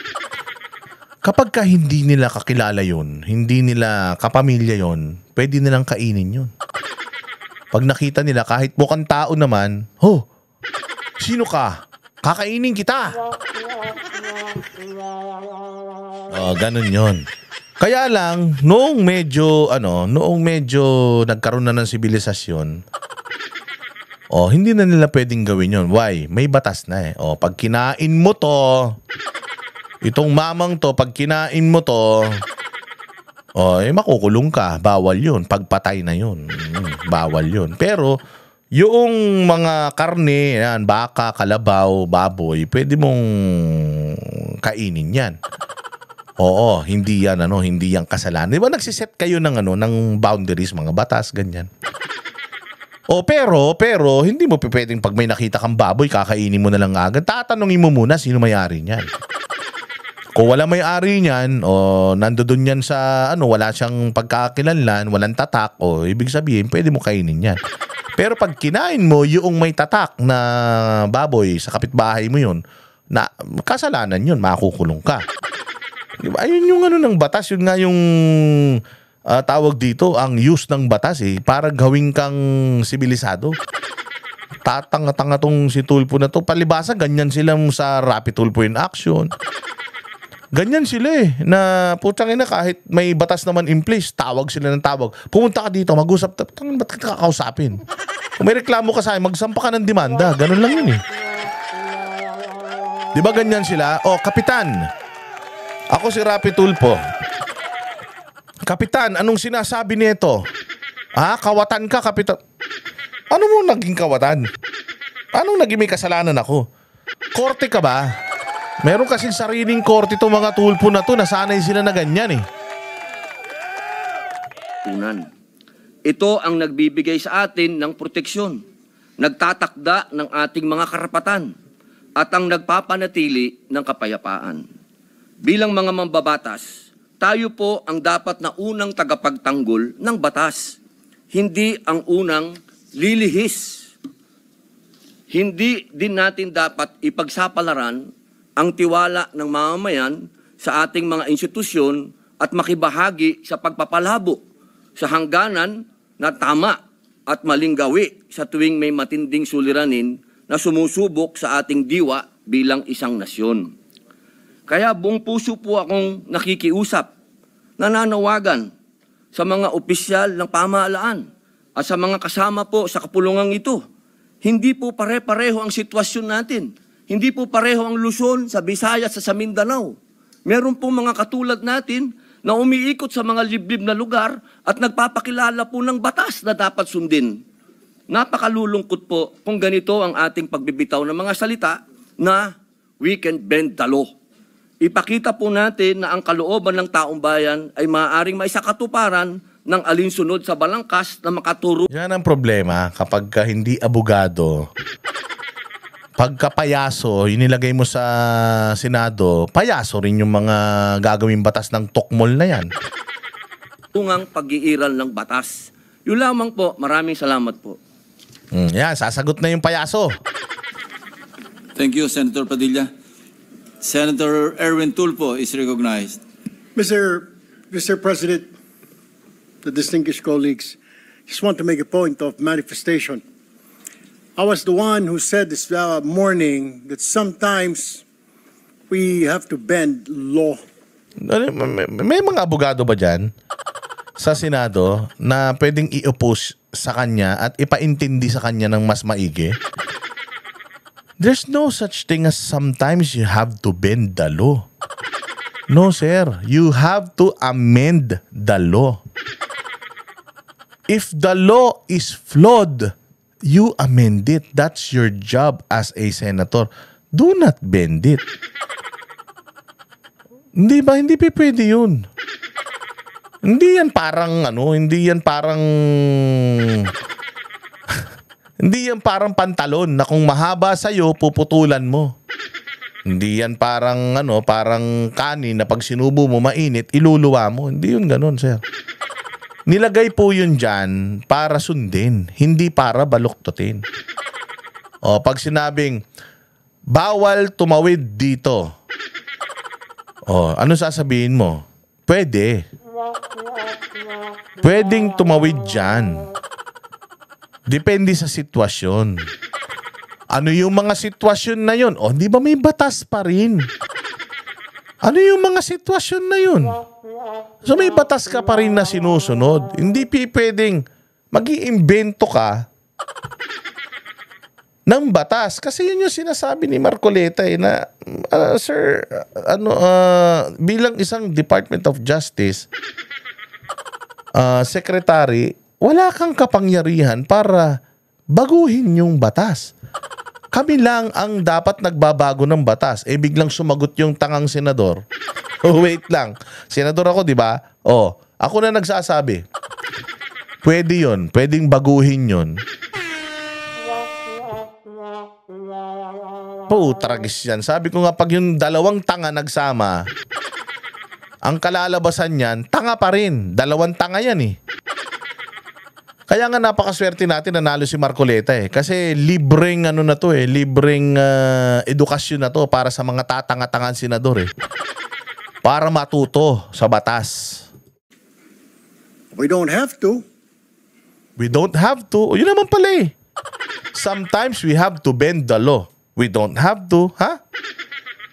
Kapag ka hindi nila kakilala yun, hindi nila kapamilya yun, pwede nilang kainin yun. Pag nakita nila, kahit mukhang tao naman, sino ka? Kakainin kita! Ganun yun. Kaya lang, noong medyo nagkaroon na ng sibilisasyon, hindi na nila pwedeng gawin yun. Why? May batas na eh. Pag kinain mo to, itong mamang to, pag kinain mo to, makukulong ka. Bawal yun. Pagpatay na yun. Bawal yun. Pero, yung mga karne, yan, baka, kalabaw, baboy, pwede mong kainin yan. Oo, hindi yan kasalanan. Di ba nagsiset kayo ng boundaries, mga batas, ganyan. Pero hindi mo pwedeng pag may nakita kang baboy, kakainin mo na lang agad. Tatanungin mo muna sino may-ari niyan. Kung wala may-ari niyan, nandoon yan sa wala siyang pagkakakilanlan, walang tatak, ibig sabihin pwede mo kainin yan. Pero pag kinain mo yung may tatak na baboy sa kapitbahay mo yun, na kasalanan yun, makukulong ka. Diba? Ayun yung ng batas, yun nga yung tawag dito, ang use ng batas para gawing kang sibilisado. Tatanga-tanga tong si Tulfo na to. Palibasa, ganyan sila sa Rapid Tulfo in Action. Ganyan sila na putang ina, kahit may batas naman in place, tawag sila ng tawag. Pumunta ka dito, mag-usap. Ba't ka kakausapin? Kung may reklamo ka sa akin, magsampa ka ng demanda. Ganun lang yun Diba ganyan sila? Kapitan, ako si Rapid Tulfo. Kapitan, anong sinasabi nito? Kawatan ka, kapitan. Ano mo naging kawatan? Anong naging may kasalanan ako? Korte ka ba? Meron kasing sariling korte itong mga Tulfo na to, nasanay sila na ganyan Unan. Ito ang nagbibigay sa atin ng proteksyon, nagtatakda ng ating mga karapatan, at ang nagpapanatili ng kapayapaan. Bilang mga mambabatas, tayo po ang dapat na unang tagapagtanggol ng batas, hindi ang unang lilihis. Hindi din natin dapat ipagsapalaran ang tiwala ng mamamayan sa ating mga institusyon at makibahagi sa pagpapalabo sa hangganan na tama at maling gawi sa tuwing may matinding suliranin na sumusubok sa ating diwa bilang isang nasyon. Kaya buong puso po akong nakikiusap, nananawagan sa mga opisyal ng pamahalaan at sa mga kasama po sa kapulungang ito. Hindi po pare-pareho ang sitwasyon natin. Hindi po pareho ang Luzon, sa Visayas, sa Mindanao. Meron po mga katulad natin na umiikot sa mga liblib na lugar at nagpapakilala po ng batas na dapat sundin. Napakalulungkot po kung ganito ang ating pagbibitaw ng mga salita na we can bend the law. Ipakita po natin na ang kalooban ng taong bayan ay maaaring maisakatuparan ng alinsunod sa balangkas na makaturo. Yan ang problema kapag hindi abogado. Pagka payaso, inilagay mo sa Senado, payaso rin yung mga gagawing batas ng tukmol na yan. Tungang pag-iiral ng batas. Yun lamang po. Maraming salamat po. Yan, sasagot na yung payaso. Thank you, Senator Padilla. Senator Erwin Tulfo is recognized. Mr. President, the distinguished colleagues, just want to make a point of manifestation. I was the one who said this morning that sometimes we have to bend law. May mga abogado ba dyan sa Senado na pwedeng i-oppose sa kanya at ipaintindi sa kanya ng mas maigi? There's no such thing as sometimes you have to bend the law. No, sir. You have to amend the law. If the law is flawed, you amend it. That's your job as a senator. Do not bend it. Hindi ba? Hindi pwede yun. Hindi yan parang hindi yan parang pantalon na kung mahaba sa'yo, puputulan mo. Hindi yan parang parang kanin na pag sinubo mo mainit, iluluwa mo. Hindi yun ganun, sir. Nilagay po yun dyan para sundin, hindi para baluktutin. Pag sinabing, bawal tumawid dito. Ano sasabihin mo? Pwede. Pwedeng tumawid dyan. Depende sa sitwasyon. Ano yung mga sitwasyon na yun? Di ba may batas pa rin? Ano yung mga sitwasyon na yun? So may batas ka pa rin na sinusunod. Hindi pwedeng mag-iimbento ka ng batas. Kasi yun yung sinasabi ni Marcoleta na, Sir, bilang isang Department of Justice, Secretary, wala kang kapangyarihan para baguhin yung batas. Kami lang ang dapat nagbabago ng batas. Biglang sumagot yung tangang senador. Wait lang. Senador ako, di ba? Ako na nagsasabi. Pwede yun. Pwedeng baguhin yun. Tragis yan. Sabi ko nga, pag yung dalawang tanga nagsama, ang kalalabasan yan, tanga pa rin. Dalawang tanga yan eh. Kaya nga napakaswerte natin nanalo si Marcoleta kasi libreng libreng edukasyon na to para sa mga tatanga-tangan senador para matuto sa batas. We don't have to. We don't have to. Yun naman pala Sometimes we have to bend the law. We don't have to, ha?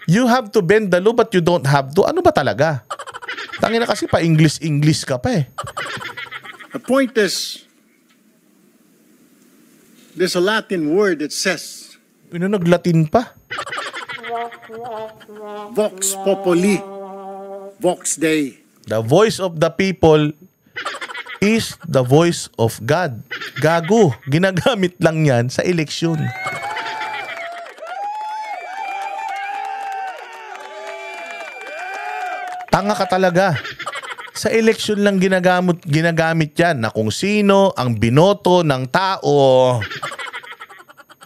You have to bend the law but you don't have to. Ano ba talaga? Tangina kasi pa English ka pa The point is, there's a Latin word that says, naglatin pa. Vox Populi, Vox Dei. The voice of the people is the voice of God. Gago, ginagamit lang yan sa eleksyon. Tanga ka talaga. Sa eleksyon lang ginagamit yan na kung sino ang binoto ng tao,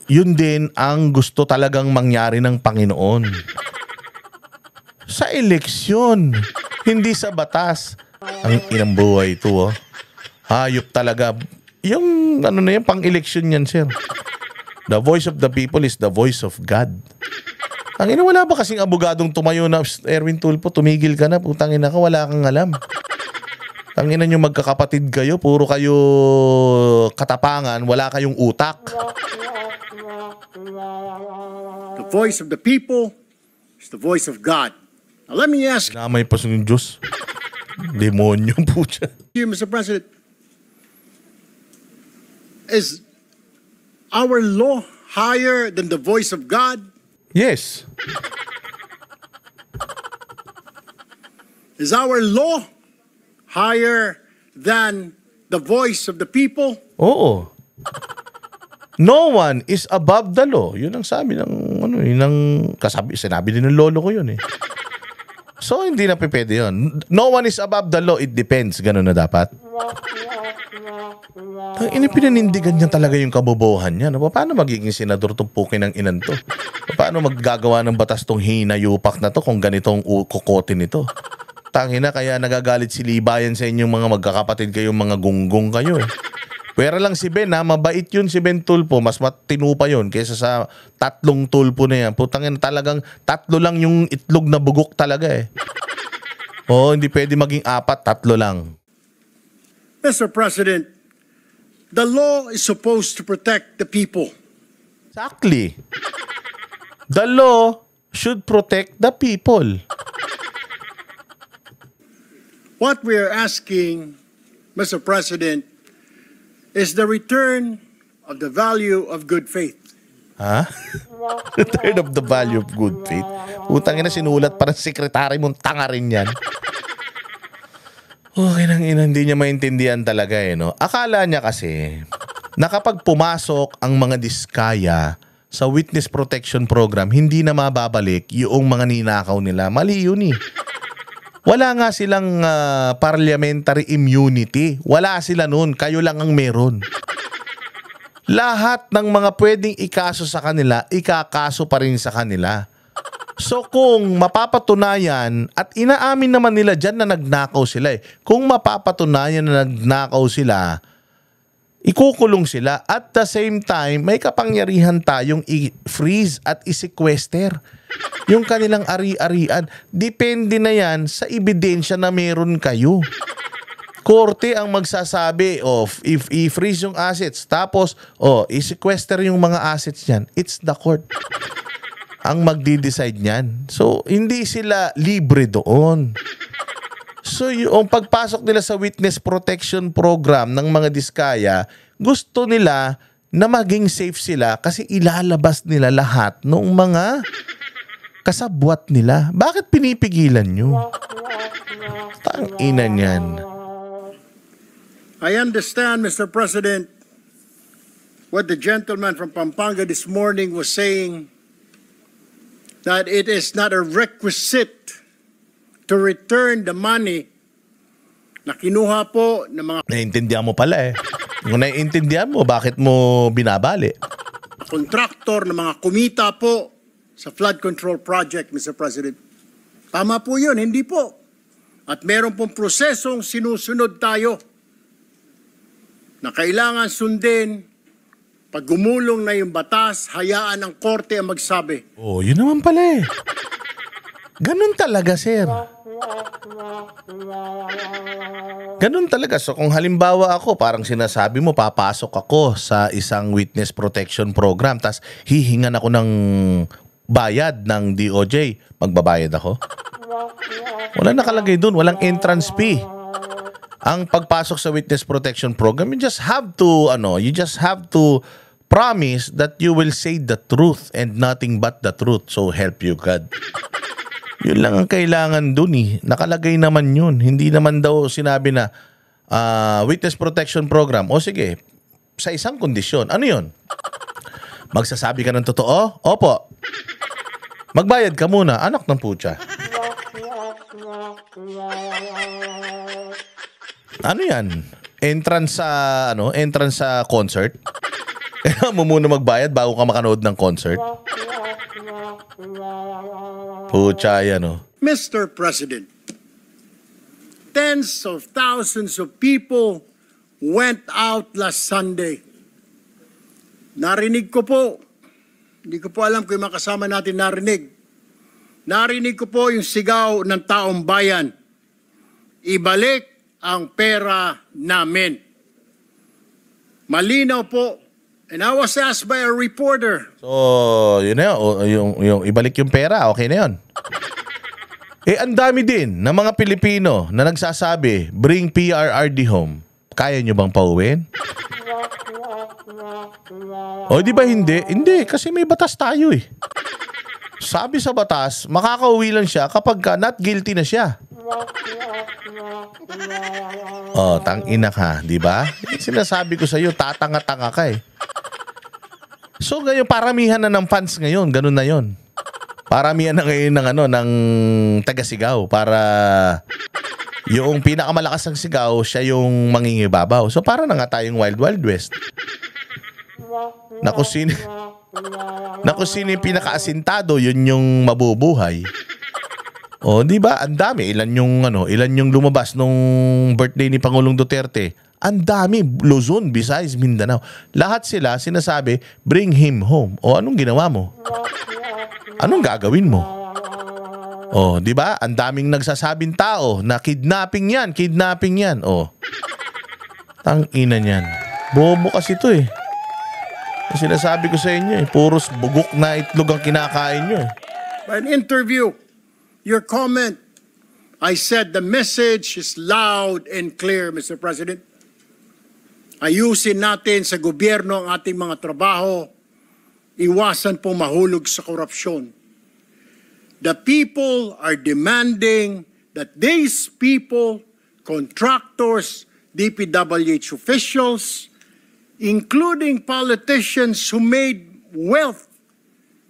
yun din ang gusto talagang mangyari ng Panginoon. Sa eleksyon, hindi sa batas. Ang inang buhay ito, hayop talaga. Yung pang-eleksyon yan, sir. The voice of the people is the voice of God. Ang ina, wala ba kasing abogadong tumayo na, Erwin Tulfo, tumigil ka na, putang ina ka, wala kang alam. Tangina nyo magkakapatid kayo, puro kayo katapangan, wala kayong utak. The voice of the people is the voice of God. Now let me ask Namay pa yung Diyos. Demonyo po siya. you, Mr. President, is our law higher than the voice of God? Yes. Is our law higher than the voice of the people? Oo. No one is above the law. Yun ang sabi sinabi din ng lolo ko yun So, hindi na pwede yun. No one is above the law. It depends. Ganun na dapat. Pinanindigan niya talaga yung kabobohan niya. Paano magiging senador tong pukin ng inan to? Paano maggagawa ng batas tong hinayupak na to kung ganitong kukotin nito? Tangina, kaya nagagalit si Libayan sa inyong mga magkakapatid kayong mga gunggong kayo Pwera lang si Ben mabait yun si Ben Tulfo. Mas matino pa yun kaysa sa 3 Tulfo na yan. Putangin, talagang 3 lang yung itlog na bugok talaga hindi pwede maging 4, 3 lang. Mr. President, the law is supposed to protect the people. Exactly. The law should protect the people. What we are asking, Mr. President, is the return of the value of good faith. Ha? Return of the value of good faith. Utang ina, sinulat para sa sekretary mong tanga rin yan. Okay nang ina, hindi niya maintindihan talaga Akala niya kasi na kapag pumasok ang mga diskaya sa Witness Protection Program, hindi na mababalik yung mga ninakaw nila. Mali yun Wala nga silang parliamentary immunity. Wala sila nun. Kayo lang ang meron. Lahat ng mga pwedeng ikaso sa kanila, ikakaso pa rin sa kanila. So kung mapapatunayan, at inaamin naman nila dyan na nagnakaw sila Kung mapapatunayan na nagnakaw sila, ikukulong sila. At the same time, may kapangyarihan tayong i-freeze at i-sequester yung kanilang ari-arian. Depende na yan sa ebidensya na meron kayo. Korte ang magsasabi of if i-freeze yung assets, tapos i-sequester yung mga assets niyan. It's the court. ang magdi-decide niyan. So, hindi sila libre doon. So, yung pagpasok nila sa witness protection program ng mga diskaya, gusto nila na maging safe sila kasi ilalabas nila lahat ng mga kasabwat nila. Bakit pinipigilan nyo? Tangina niyan. I understand, Mr. President, what the gentleman from Pampanga this morning was saying, that it is not a requisite to return the money na kinuha po ng mga Naiintindihan mo pala eh. Kung naiintindihan mo, bakit mo binabali? kontraktor, ng mga kumita po sa flood control project, Mr. President. Tama po yun, hindi po. At meron pong prosesong sinusunod tayo na kailangan sundin. Pag gumulong na yung batas, hayaan ng korte ang magsabi. Oh, yun naman pala eh. Ganun talaga, sir. Ganun talaga. So kung halimbawa ako, parang sinasabi mo, papasok ako sa isang witness protection program, tas hihingan ako ng bayad ng DOJ, magbabayad ako? Wala nakalagay dun, walang entrance fee. Ang pagpasok sa witness protection program, you just have to promise that you will say the truth and nothing but the truth. So help you God. Yun lang ang kailangan dun eh. Nakalagay naman yun. Hindi naman daw sinabi na witness protection program. O sige, sa isang kondisyon. Ano yun? Magsasabi ka ng totoo? Opo. Magbayad ka muna. Anak ng putya. Ano yan? Entrance sa concert? Kaya mo muna magbayad bago ka makanood ng concert? Pucha yan, oh. Mr. President, tens of thousands of people went out last Sunday. Narinig ko po, hindi ko po alam kung yung mga kasama natin narinig. Narinig ko po yung sigaw ng taong bayan. Ibalik ang pera namin. Malinaw po. And I was asked by a reporter. So, yun na yun. Yung ibalik yung pera, okay na yun. Ang dami din ng mga Pilipino na nagsasabi, bring PRRD home. Kaya nyo bang pauwiin? O, di ba hindi? Hindi, kasi may batas tayo eh. Sabi sa batas, makakauwi lang siya kapag not guilty na siya. Oh, tangina ka, di ba? Sinasabi ko sa iyo, tatanga-tanga ka eh. So ngayon, paramihan na ng fans ngayon, ganun na yon. Paramihan na ngayon ng taga-sigaw para yung pinakamalakas ng sigaw, siya yung mangingibabaw. So para na nga tayong Wild Wild West. Naku sino yung pinakaasintado, yun yung mabubuhay. O, di ba? Ang dami. Ilan yung lumabas nung birthday ni Pangulong Duterte? Ang dami. Luzon, Visayas, Mindanao. Lahat sila sinasabi, bring him home. O, anong ginawa mo? Anong gagawin mo? O, di ba? Ang daming nagsasabing tao na kidnapping yan. O, tangina niyan. Bobo kasi ito eh. Sinasabi ko sa inyo eh, puros bugok na itlog ang kinakain nyo eh. By an interview, your comment, I said the message is loud and clear, Mr. President. Ayusin natin sa gobyerno ang ating mga trabaho. Iwasan po mahulog sa korupsyon. The people are demanding that these people, contractors, DPWH officials, including politicians who made wealth,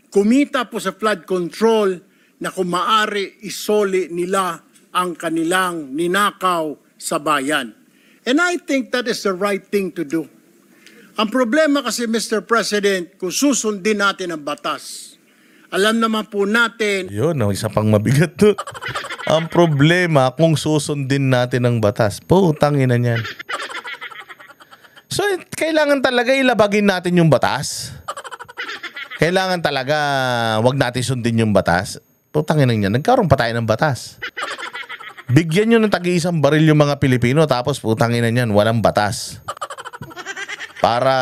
kumita po sa flood control, na kung maaari isoli nila ang kanilang ninakaw sa bayan. And I think that is the right thing to do. Ang problema kasi, Mr. President, kung susundin natin ang batas, alam naman po natin. Yun, isa pang mabigat to. Ang problema kung susundin natin ang batas. Putang ina niyan. So, kailangan talaga ilabagin natin yung batas. Kailangan talaga wag natin sundin yung batas. Putang ina niyan, nagkaroon pa tayo ng batas. Bigyan nyo ng tagi-isang baril yung mga Pilipino, tapos putang ina niyan, walang batas. Para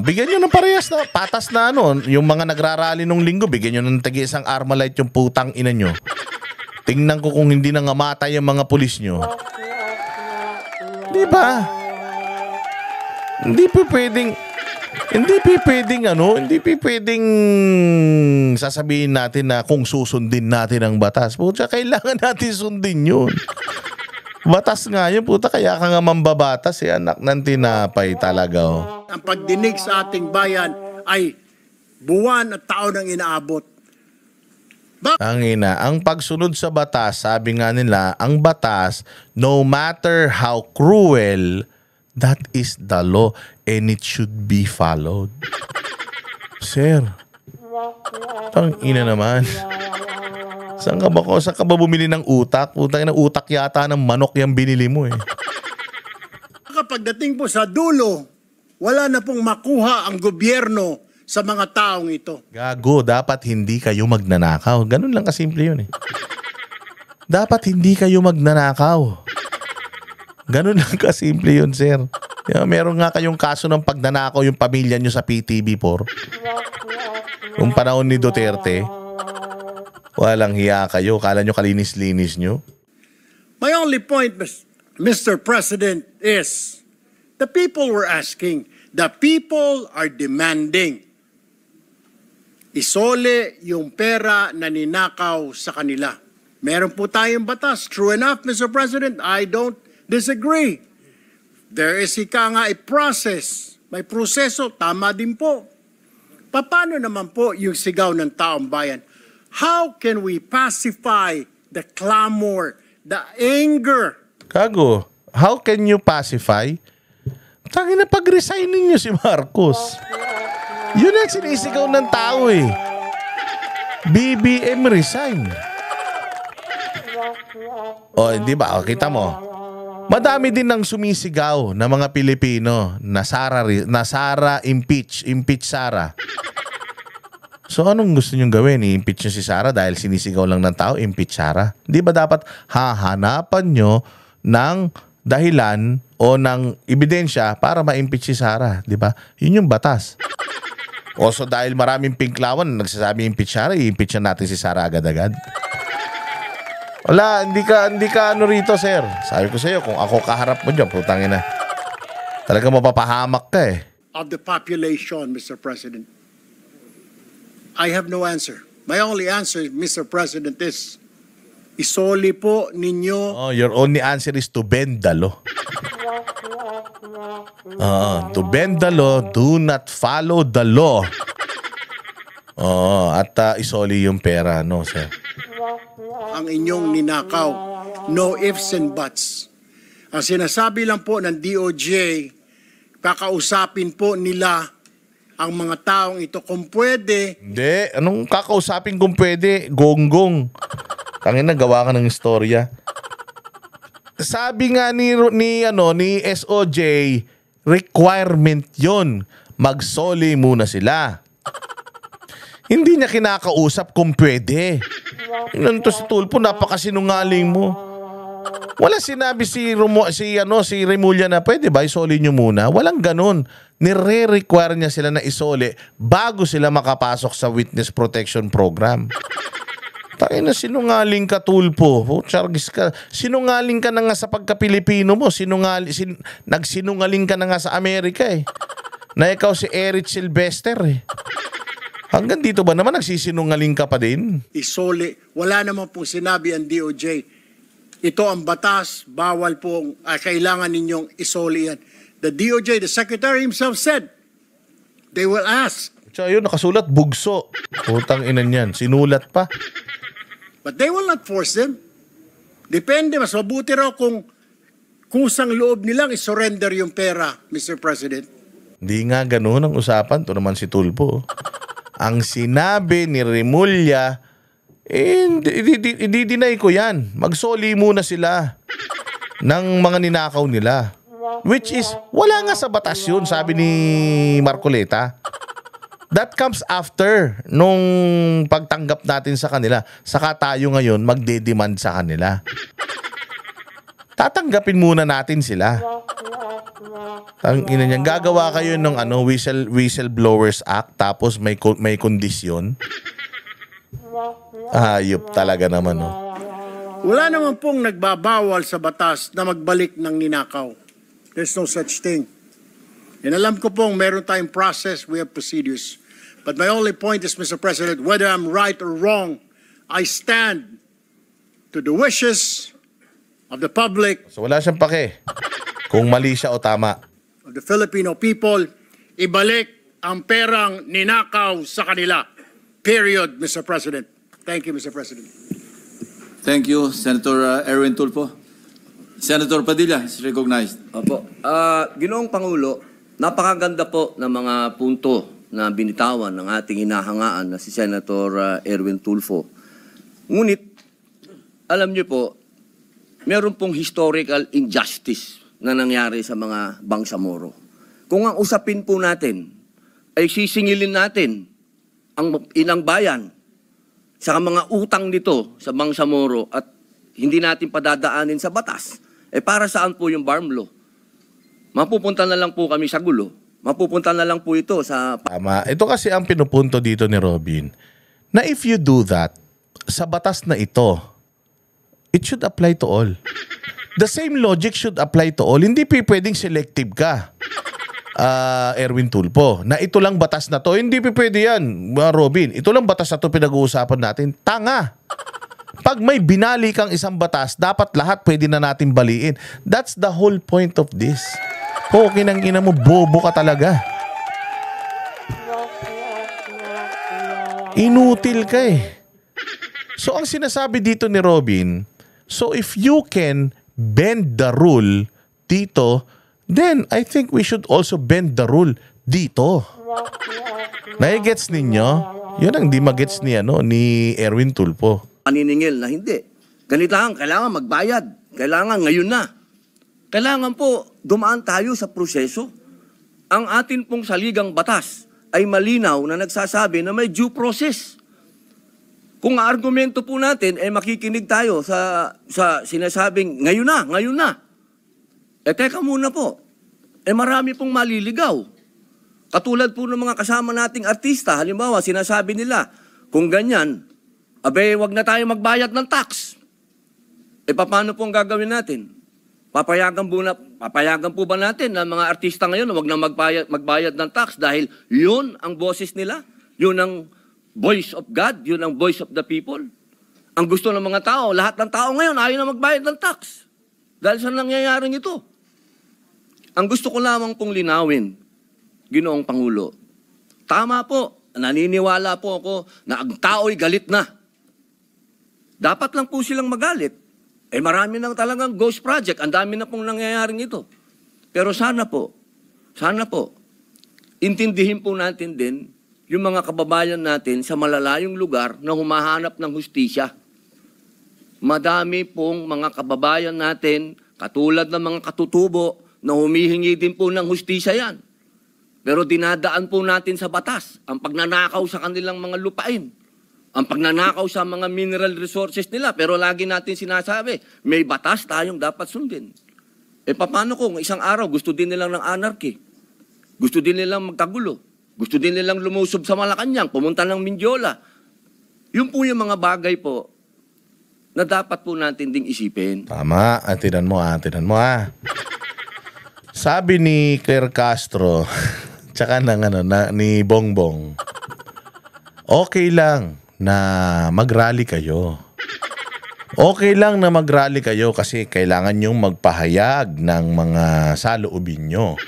bigyan nyo ng parehas na patas na ano, yung mga nagrarally nung linggo, bigyan nyo ng tagi-isang Armalite yung putang ina nyo. Tingnan ko kung hindi na ngamatay yung mga pulis nyo. Di ba? Hindi pa pwedeng sasabihin natin na kung susundin natin ang batas. Puta, kailangan natin sundin yun. Batas nga yun, puta, kaya ka nga mambabatas, anak ng tinapay talaga. Oh. Ang pagdinig sa ating bayan ay buwan at taon ang inaabot. Ang pagsunod sa batas, sabi nga nila, ang batas, no matter how cruel, that is the law and it should be followed. Sir, tang ina naman. Saan ka ba bumili ng utak? Utang na utak yata ng manok yung binili mo eh. Kapag dating po sa dulo, wala na pong makuha ang gobyerno sa mga taong ito. Gago, dapat hindi kayo magnanakaw. Ganun lang kasimple yun eh. Dapat hindi kayo magnanakaw. Ganun lang kasimple yun, sir. Meron nga kayong kaso ng pagnanakaw yung pamilya nyo sa PTV4. Yung panahon ni Duterte. Walang hiya kayo. Kala nyo kalinis-linis nyo. My only point, Mr. President, is the people were asking, the people are demanding. Isole yung pera na ninakaw sa kanila. Meron po tayong batas. True enough, Mr. President, I don't disagree. There is a process. May proseso, tama din po. Paano naman po yung sigaw ng taong bayan? How can we pacify the clamor, the anger? Gago, how can you pacify? Tangin na pag-resign ninyo si Marcos. Yun ang sinisigaw ng tao eh. BBM resign. O, di ba? O, kita mo. Madami din ng sumisigaw na mga Pilipino na Sara impeach Sara. So anong gusto nyong gawin? I-impeach nyo si Sara dahil sinisigaw lang ng tao, impeach Sara? Di ba dapat hahanapan nyo ng dahilan o ng ebidensya para ma-impeach si Sara? Di ba? Yun yung batas. O so dahil maraming pinklawan nagsasabi impeach Sara, i-impeach natin si Sara agad-agad. Wala, hindi ka ano rito, sir. Sabi ko sa iyo, kung ako kaharap mo dyan, putangin na. Talaga mapapahamak ka eh. Of the population, Mr. President. I have no answer. My only answer, Mr. President, is isoli po ninyo. Oh, your only answer is to bend the law. To bend the law, do not follow the law. At isoli yung pera, no, sir. Ang inyong ninakaw. No ifs and buts. Ang sinasabi lang po ng DOJ, kakausapin po nila ang mga taong ito kung pwede. Hindi, anong kakausapin kung pwede? Gonggong. Tangin na, gawa ka ng istorya. Sabi nga ni SOJ, requirement yon. Magsoli muna sila. Hindi niya kinakausap kung pwede. Yun to si Tulfo, napakasinungaling mo. Wala sinabi si Remulla na pwede ba isoli nyo muna? Walang ganun. Nire-require niya sila na isoli bago sila makapasok sa Witness Protection Program. Tayo na sinungaling ka, Tulfo. Chargis ka. Sinungaling ka na nga sa pagka-Pilipino mo. Nagsinungaling ka na nga sa Amerika eh. Na ikaw si Eric Sylvester eh. Hanggang dito ba naman nagsisinungaling ka pa din? Isoli. Wala naman pong sinabi ang DOJ. Ito ang batas, bawal pong kailangan ninyong isoli yan. The DOJ, the Secretary himself said, they will ask. So yun, nakasulat, bugso. Putang inan yan, sinulat pa. But they will not force them. Depende, mas mabuti raw kung kusang loob nilang isurrender yung pera, Mr. President. Hindi nga ganun ang usapan. Ito naman si Tulfo. Ang sinabi ni Remulla, i-deny ko yan. Magsoli muna sila ng mga ninakaw nila. Which is, wala nga sa batas yun, sabi ni Marcoleta. That comes after nung pagtanggap natin sa kanila. Saka tayo ngayon magde-demand sa kanila. Tatanggapin muna natin sila. Ang ina niyan, gagawa kayo ng Whistleblowers Act tapos may kondisyon. Hayop talaga naman, no? Wala naman pong nagbabawal sa batas na magbalik ng ninakaw. There's no such thing. And alam ko pong meron tayong process, we have procedures. But my only point is, Mr. President, whether I'm right or wrong, I stand to the wishes of the public, So wala siyang pake kung mali siya o tama. of the Filipino people, ibalik ang perang ninakaw sa kanila. Period, Mr. President. Thank you, Mr. President. Thank you, Senator Erwin Tulfo. Senator Padilla is recognized. Opo. Ginoong Pangulo, napakaganda po ng mga punto na binitawan ng ating inahangaan na si Senator Erwin Tulfo. Ngunit, alam niyo po, meron pong historical injustice na nangyari sa mga Bangsamoro. Kung ang usapin po natin ay sisingilin natin ang inang bayan sa mga utang nito sa Bangsamoro at hindi natin padadaanin sa batas, para saan po yung BARM law? Mapupunta na lang po kami sa gulo. Mapupunta na lang po ito sa... Tama. Ito kasi ang pinupunto dito ni Robin, na if you do that, sa batas na ito, it should apply to all. The same logic should apply to all. Hindi pwedeng selective ka, Erwin Tulfo, na ito lang batas na to. Hindi pwede yan, Robin. Ito lang batas na to pinag-uusapan natin. Tanga. Pag may binali kang isang batas, dapat lahat pwede na natin baliin. That's the whole point of this. Okay nang ina mo, bobo ka talaga. Inutil ka eh. So ang sinasabi dito ni Robin, so if you can bend the rule dito, then I think we should also bend the rule dito. Nai-gets ninyo? Yun ang di magets ni, ni Erwin Tulfo. Paniningil na hindi. Kailangan magbayad. Kailangan ngayon na. Kailangan po dumaan tayo sa proseso. Ang atin pong saligang batas ay malinaw na nagsasabi na may due process. Kung argumento po natin, makikinig tayo sa sinasabing ngayon na. Teka muna po. Marami pong maliligaw. Katulad po ng mga kasama nating artista, halimbawa, sinasabi nila, kung ganyan, wag na tayo magbayad ng tax. Paano po ang gagawin natin? Papayagan po ba natin na mga artista ngayon na wag na magbayad ng tax dahil yun ang boses nila? Yun ang voice of God? Yun ang voice of the people? Ang gusto ng mga tao, lahat ng tao ngayon ayaw na magbayad ng tax. Dahil sa nangyayaring ito. Ang gusto ko lamang pong linawin, Ginoong Pangulo, tama po, naniniwala po ako na ang tao'y galit na. Dapat lang po silang magalit. Marami nang talagang ghost project. Ang dami na pong nangyayaring ito. Pero sana po, intindihin po natin din yung mga kababayan natin sa malalayong lugar na humahanap ng hustisya. Madami pong mga kababayan natin, katulad ng mga katutubo, na humihingi din po ng hustisya yan. Pero dinadaan po natin sa batas ang pagnanakaw sa kanilang mga lupain. Ang pagnanakaw sa mga mineral resources nila. Pero lagi natin sinasabi, may batas tayong dapat sundin. Paano kung isang araw gusto din nilang ng anarchy? Gusto din nilang magkagulo? Gusto din nilang lumusob sa Malacanang, pumunta ng Mindiola? Yun po yung mga bagay po na dapat po natin ding isipin. Tama. Atinan mo. Sabi ni Claire Castro, tsaka ni Bongbong, okay lang na mag-rally kayo. Okay lang na mag-rally kayo kasi kailangan nyong magpahayag ng mga saloobin nyo.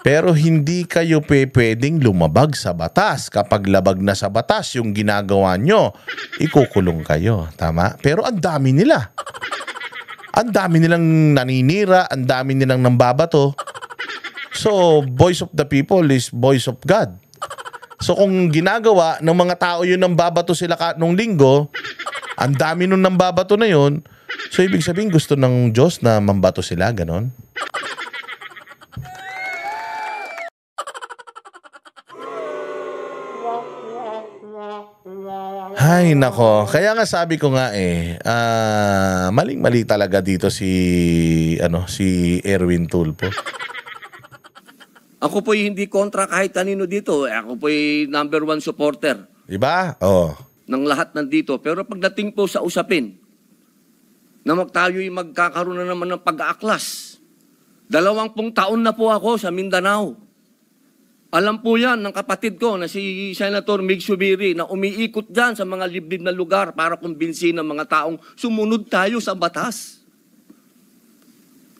Pero hindi kayo pwedeng lumabag sa batas. Kapag labag na sa batas yung ginagawa nyo, ikukulong kayo. Tama? Pero ang dami nila. Ang dami nilang naninira, ang dami nilang nambabato. So, voice of the people is voice of God. So, kung ginagawa ng mga tao yun nambabato sila nung linggo, ang dami nung nambabato na yun, so ibig sabihin gusto ng Diyos na mambato sila, ganon? Ay, nako. Kaya nga sabi ko nga maling-mali talaga dito si Erwin Tulfo. Ako po'y hindi kontra kahit kanino dito. Ako po'y number 1 supporter Diba? Oh. ng lahat nandito. Pero pagdating po sa usapin, na tayo'y magkakaroon na naman ng pag-aaklas. 20 taon na po ako sa Mindanao. Alam po yan ng kapatid ko na si Senator Mig Subiri na umiikot dyan sa mga liblib na lugar para kumbinsin ng mga taong sumunod tayo sa batas.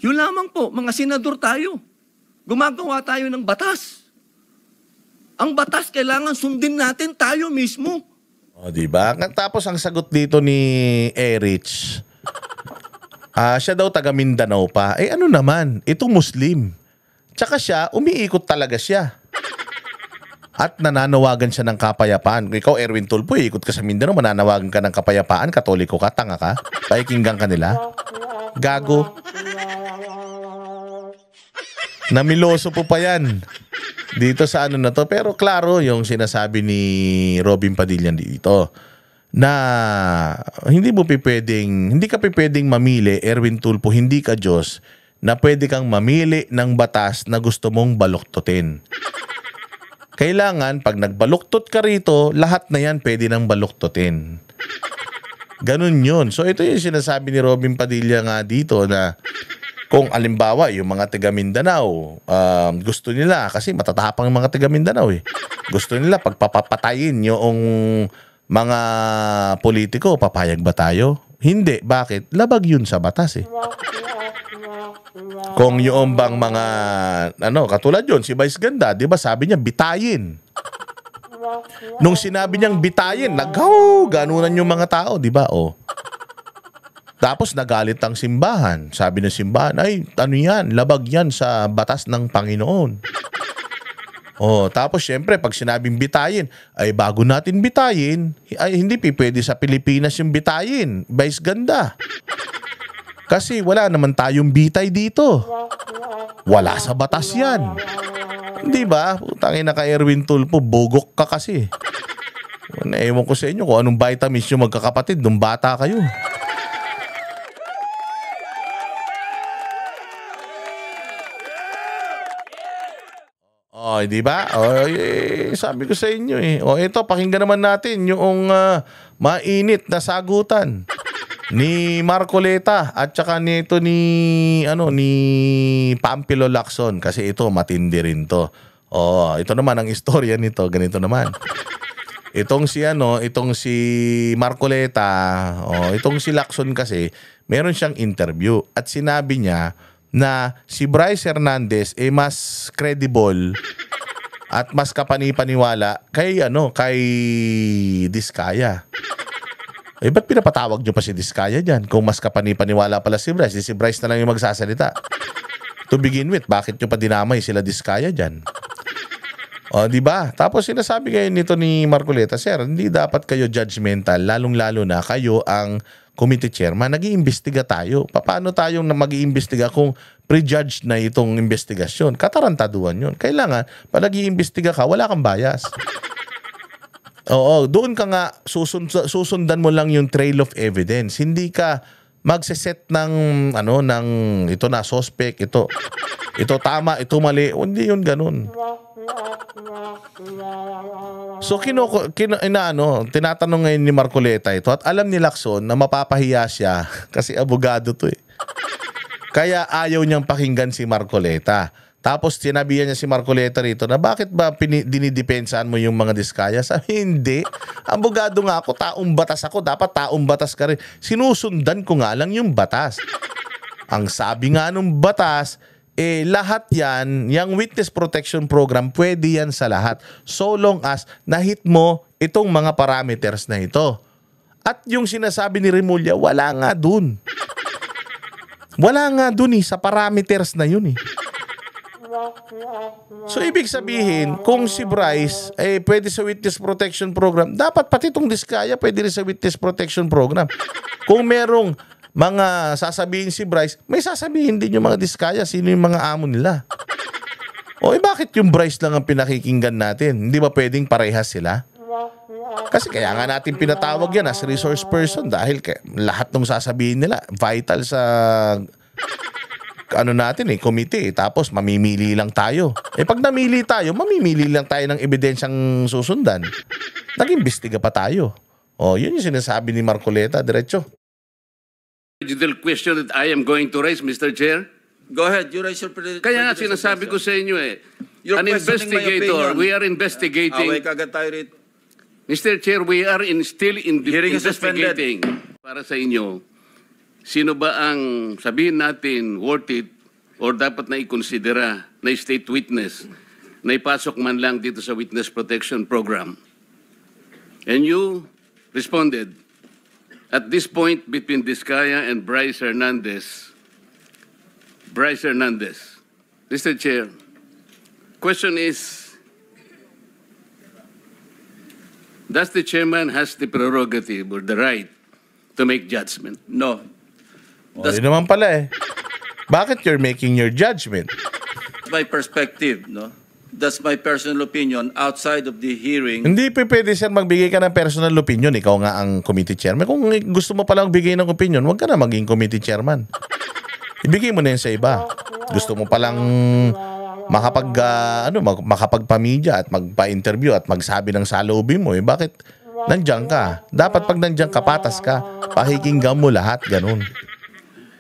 Yun lamang po, mga senador tayo. Gumagawa tayo ng batas. Ang batas kailangan sundin natin tayo mismo. O, diba? Tapos ang sagot dito ni Erich, siya daw taga Mindanao pa. Ano naman, ito Muslim. Tsaka siya, umiikot talaga siya. At nananawagan siya ng kapayapaan. Ikaw, Erwin Tulfo, ikot ka sa Mindanao, mananawagan ka ng kapayapaan, katoliko ka, tanga ka, paikinggan ka nila. Gago. Namiloso po pa yan dito sa ano na to. Pero klaro yung sinasabi ni Robin Padilla dito na hindi ka pwedeng mamili, Erwin Tulfo, hindi ka Diyos, na pwede kang mamili ng batas na gusto mong baluktutin. Kailangan, pag nagbaluktot ka rito, lahat na yan pwede nang baluktutin. Ganun yun. So ito yung sinasabi ni Robin Padilla nga dito na kung alimbawa yung mga taga Mindanao, gusto nila, kasi matatapang yung mga taga Mindanao gusto nila pagpapatayin yung mga politiko, papayag ba tayo? Hindi. Bakit? Labag yun sa batas Kung yung bang mga, katulad yun, si Vice Ganda, di ba sabi niya, bitayin. Nung sinabi niyang bitayin, ganunan yung mga tao, di ba? Tapos nagalit ang simbahan. Sabi ng simbahan, yan, labag yan sa batas ng Panginoon. Tapos syempre, pag sinabing bitayin, bago natin bitayin, hindi pwede sa Pilipinas yung bitayin. Vice Ganda. Kasi wala naman tayong bitay dito. Wala sa batas yan. Di ba? Putangin na ka Erwin Tulfo, bogok ka kasi. Ewan ko sa inyo kung anong vitamins yung magkakapatid nung bata kayo. Di ba? Sabi ko sa inyo ito, pakinggan naman natin yung mainit na sagutan ni Marcoleta at saka nito ni Pampilo Lacson, kasi ito matindi rin to. Ito naman ang istorya nito, ganito naman. Itong si Marcoleta, itong si Lacson kasi meron siyang interview at sinabi niya na si Bryce Hernandez mas credible at mas kapani-paniwala kay Diskaya. Ba't pinapatawag nyo pa si Diskaya dyan? Kung mas kapani-paniwala pala si Bryce, si Bryce na lang yung magsasalita. To begin with, bakit nyo pa dinamay sila Diskaya dyan? Di ba? Tapos sinasabi ngayon nito ni Marcoleta, sir, hindi dapat kayo judgmental, lalong-lalo na kayo ang committee chairman. Nag-iimbestiga tayo. Paano tayong mag-iimbestiga kung prejudged na itong investigasyon? Katarantaduhan yun. Kailangan, pag nag-iimbestiga ka, wala kang bias. Doon ka nga susundan mo lang yung trail of evidence. Hindi ka magse-set ng ito na suspect, ito tama, ito mali. Hindi yun ganun. So tinatanong ngayon ni Marcoleta ito at alam ni Lacson na mapapahiya siya kasi abogado to Kaya ayaw niyang pakinggan si Marcoleta. Tapos sinabihan niya si Marcoleta rito na bakit ba dinidepensaan mo yung mga Diskaya? Sabi, hindi. Abogado nga ako, taong batas ako. Dapat taong batas ka rin. Sinusundan ko nga lang yung batas. Ang sabi nga nung batas, lahat yan, yung witness protection program, pwede yan sa lahat. So long as na-hit mo itong mga parameters na ito. At yung sinasabi ni Remulla, wala nga dun. Wala nga dun sa parameters na yun So ibig sabihin, kung si Bryce pwede sa witness protection program, dapat pati itong Diskaya pwede rin sa witness protection program. Kung merong mga sasabihin si Bryce, may sasabihin din yung mga Diskaya sino yung mga amo nila. Bakit yung Bryce lang ang pinakikinggan natin? Hindi ba pwedeng parehas sila? Kasi kaya nga natin pinatawag yan as resource person dahil lahat ng sasabihin nila vital sa ano natin committee. Tapos mamimili lang tayo. Pag namili tayo, mamimili lang tayo ng ebidensyang susundan. Nag-imbestiga pa tayo. Yun yung sinasabi ni Marcoleta, diretso. Digital question that I am going to raise, Mr. Chair. Go ahead, you raise your Kaya nga sinasabi ko sa inyo You're an questioning my investigator, opinion. we are investigating. Away kagad tayo rito. Mr. Chair, we are still Hearing is suspended. investigating. Para sa inyo, sino ba ang sabihin natin worth it or dapat na ikonsidera na state witness na ipasok man lang dito sa Witness Protection Program? And you responded, at this point between Diskaya and Bryce Hernandez, Mr. Chair, question is, does the chairman has the prerogative or the right to make judgment? No. Yun naman pala Bakit you're making your judgment? That's my perspective, no? That's my personal opinion outside of the hearing. Hindi pwede sir magbigay ka ng personal opinion. Ikaw nga ang committee chairman. Kung gusto mo palang bigay ng opinion, huwag ka na maging committee chairman. Ibigay mo na yun sa iba. Gusto mo palang makapagpamedya at magpa-interview at magsabi ng saloobin mo. Bakit nandiyan ka? Dapat pag nandiyan ka, patas ka. Pakikinggan mo lahat. Ganun.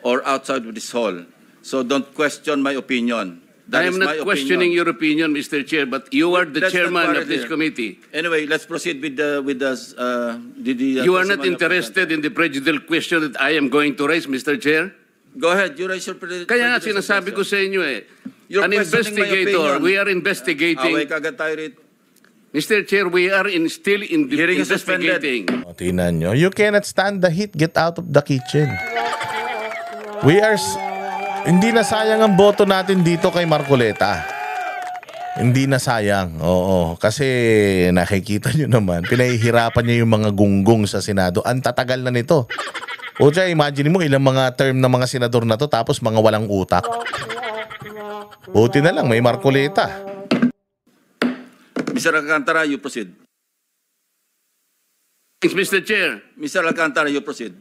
Or outside of this hall. So don't question my opinion. That I is am my not questioning opinion. your opinion, Mr. Chair, but you are the Let's not chairman quarrel of this here. committee. Anyway, let's proceed with the You are not testimony of interested in the prejudicial question that I am going to raise, Mr. Chair? Go ahead, you raise your Kaya nga sinasabi ko sa inyo You're an questioning my investigator, opinion. we are investigating. Away kagad tayo rito. Mr. Chair, we are still Hearing is suspended. investigating. Tingnan nyo. You cannot stand the heat. Get out of the kitchen. Hindi na sayang ang boto natin dito kay Marcoleta. Hindi na sayang. Oo. Kasi nakikita nyo naman, pinahihirapan niya yung mga gunggong sa Senado. Ang tatagal na nito. O siya, imagine mo ilang mga term ng mga senador na to tapos mga walang utak. Buti na lang, may Marcoleta. Mr. Alcantara, you proceed. Thanks, Mr. Chair. Mr. Alcantara, you proceed.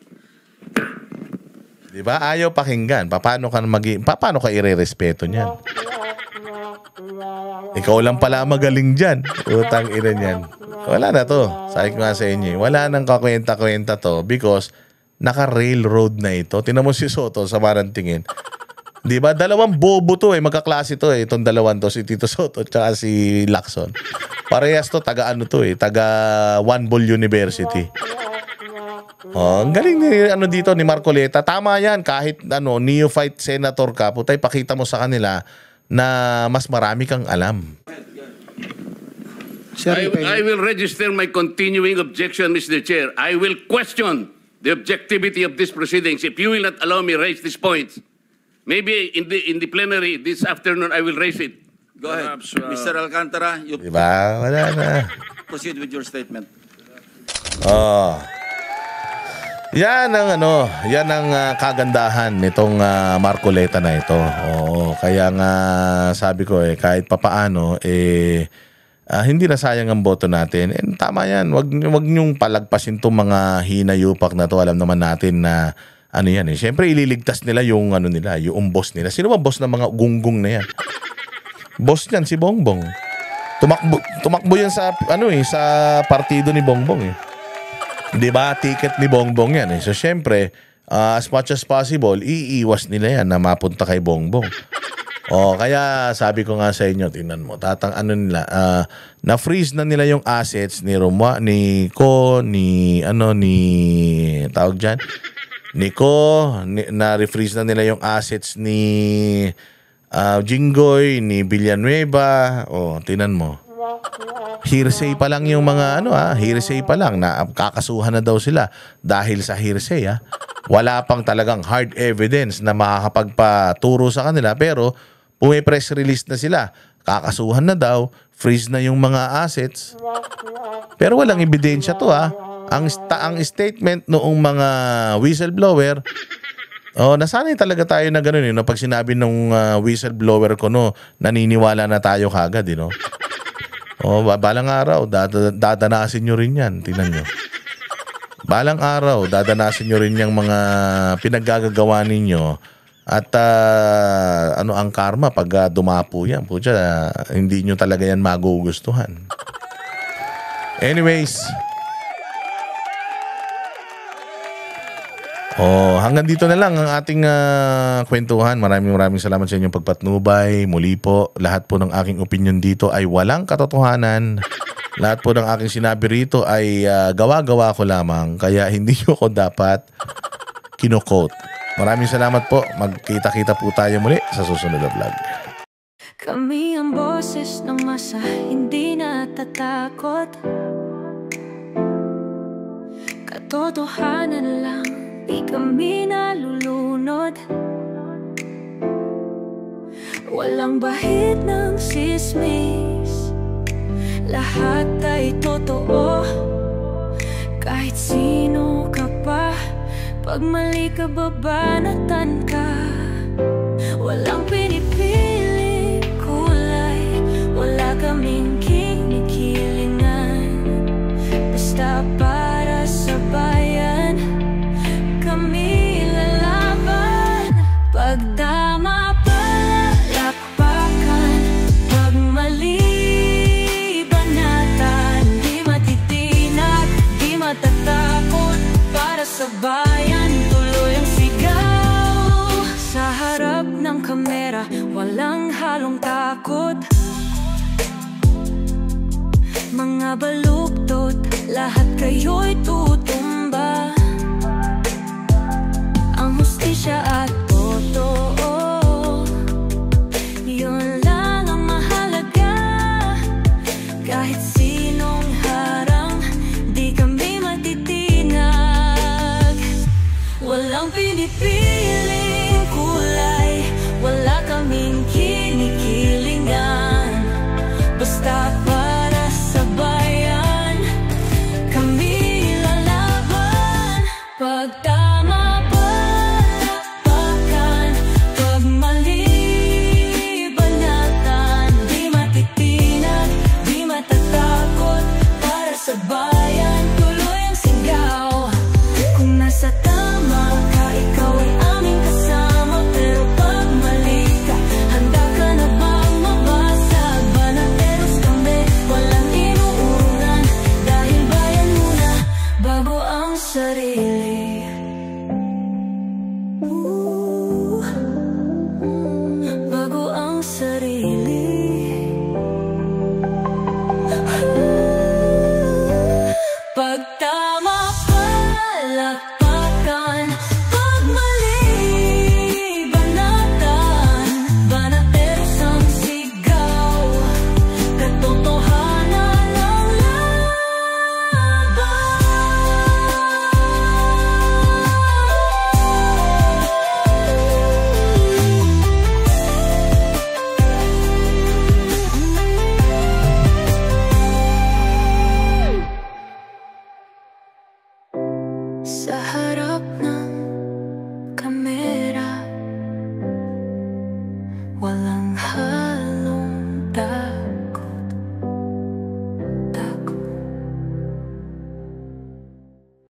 Di ba? Ayaw pakinggan. Paano ka irerespeto niyan? Ikaw lang pala magaling dyan. Utang ina niyan. Wala na to. Sabi ko nga sa inyo. Wala nang kakwenta-kwenta to because naka-railroad na ito. Tinan mo si Soto sa marang tingin. Di ba? Dalawang bobo to magkaklase to Itong dalawan to, si Tito Soto at si Lacson. Parehas to, taga One Ball University. Ang galing ni Marcoleta. Tama yan, kahit neophyte senator ka, putay, pakita mo sa kanila na mas marami kang alam. I will register my continuing objection, Mr. Chair. I will question the objectivity of these proceedings if you will not allow me raise these points. Maybe in the plenary this afternoon I will raise it. Go ahead. Mr. Alcantara, you Di ba? Wala na. proceed with your statement. Yan ang kagandahan nitong Marcoleta na ito. Oo, kaya nga sabi ko kahit papaano hindi na sayang ang boto natin. And tama yan, wag niyong palagpasin tong mga hinayupak na to. Alam naman natin na yan Siyempre ililigtas nila yung yung boss nila. Sino ba boss ng mga gunggong na yan? Boss niyan si Bongbong. Tumakbo yan sa sa partido ni Bongbong 'Di ba? Ticket ni Bongbong yan So syempre, as much as possible, iiwas nila yan na mapunta kay Bongbong. Kaya sabi ko nga sa inyo, tingnan mo, na-freeze na nila yung assets ni tawag dyan, na-refreeze na nila yung assets ni Jinggoy, ni Villanueva. Tingnan mo. Hearsay pa lang yung mga hearsay pa lang na kakasuhan na daw sila dahil sa hearsay Wala pang talagang hard evidence na makakapagpaturo sa kanila pero press release na sila. Kakasuhan na daw, freeze na yung mga assets. Pero walang ebidensya to Ang statement noong mga whistleblower, nasanay talaga tayo na gano'n pag sinabi nung whistleblower ko naniniwala na tayo kagad Balang araw, dadanasin nyo rin yan. Tingnan nyo. Balang araw, dadanasin nyo rin yung mga pinaggagawa ninyo. At ano ang karma pag dumapo yan? Pucha, hindi nyo talaga yan magugustuhan. Anyways. Hanggang dito na lang ang ating kwentuhan. Maraming salamat sa inyong pagpatnubay. Muli po, lahat po ng aking opinion dito ay walang katotohanan. Lahat po ng aking sinabi rito ay gawa-gawa ko lamang. Kaya hindi nyo ko dapat kino-quote. Maraming salamat po. Magkita-kita po tayo muli sa susunod na vlog. Kami ang boses ng masa, hindi natatakot. Katotohanan lang, di kami nalulunod. Walang bahid ng sismis, lahat ay totoo. Kahit sino ka pa, pag mali ka babanatan ka. Walang pinipili kulay, wala kaming kinikilingan. Basta para sa bayan, kami lalaban. Pagdama palakpakan, pag mali banatan. Di matitinag, di matatakot, para sa bayan tuloy ang sigaw. Sa harap ng kamera, walang halong takot. Mga baluktot, lahat kayo'y tutumba. Ang hustisya at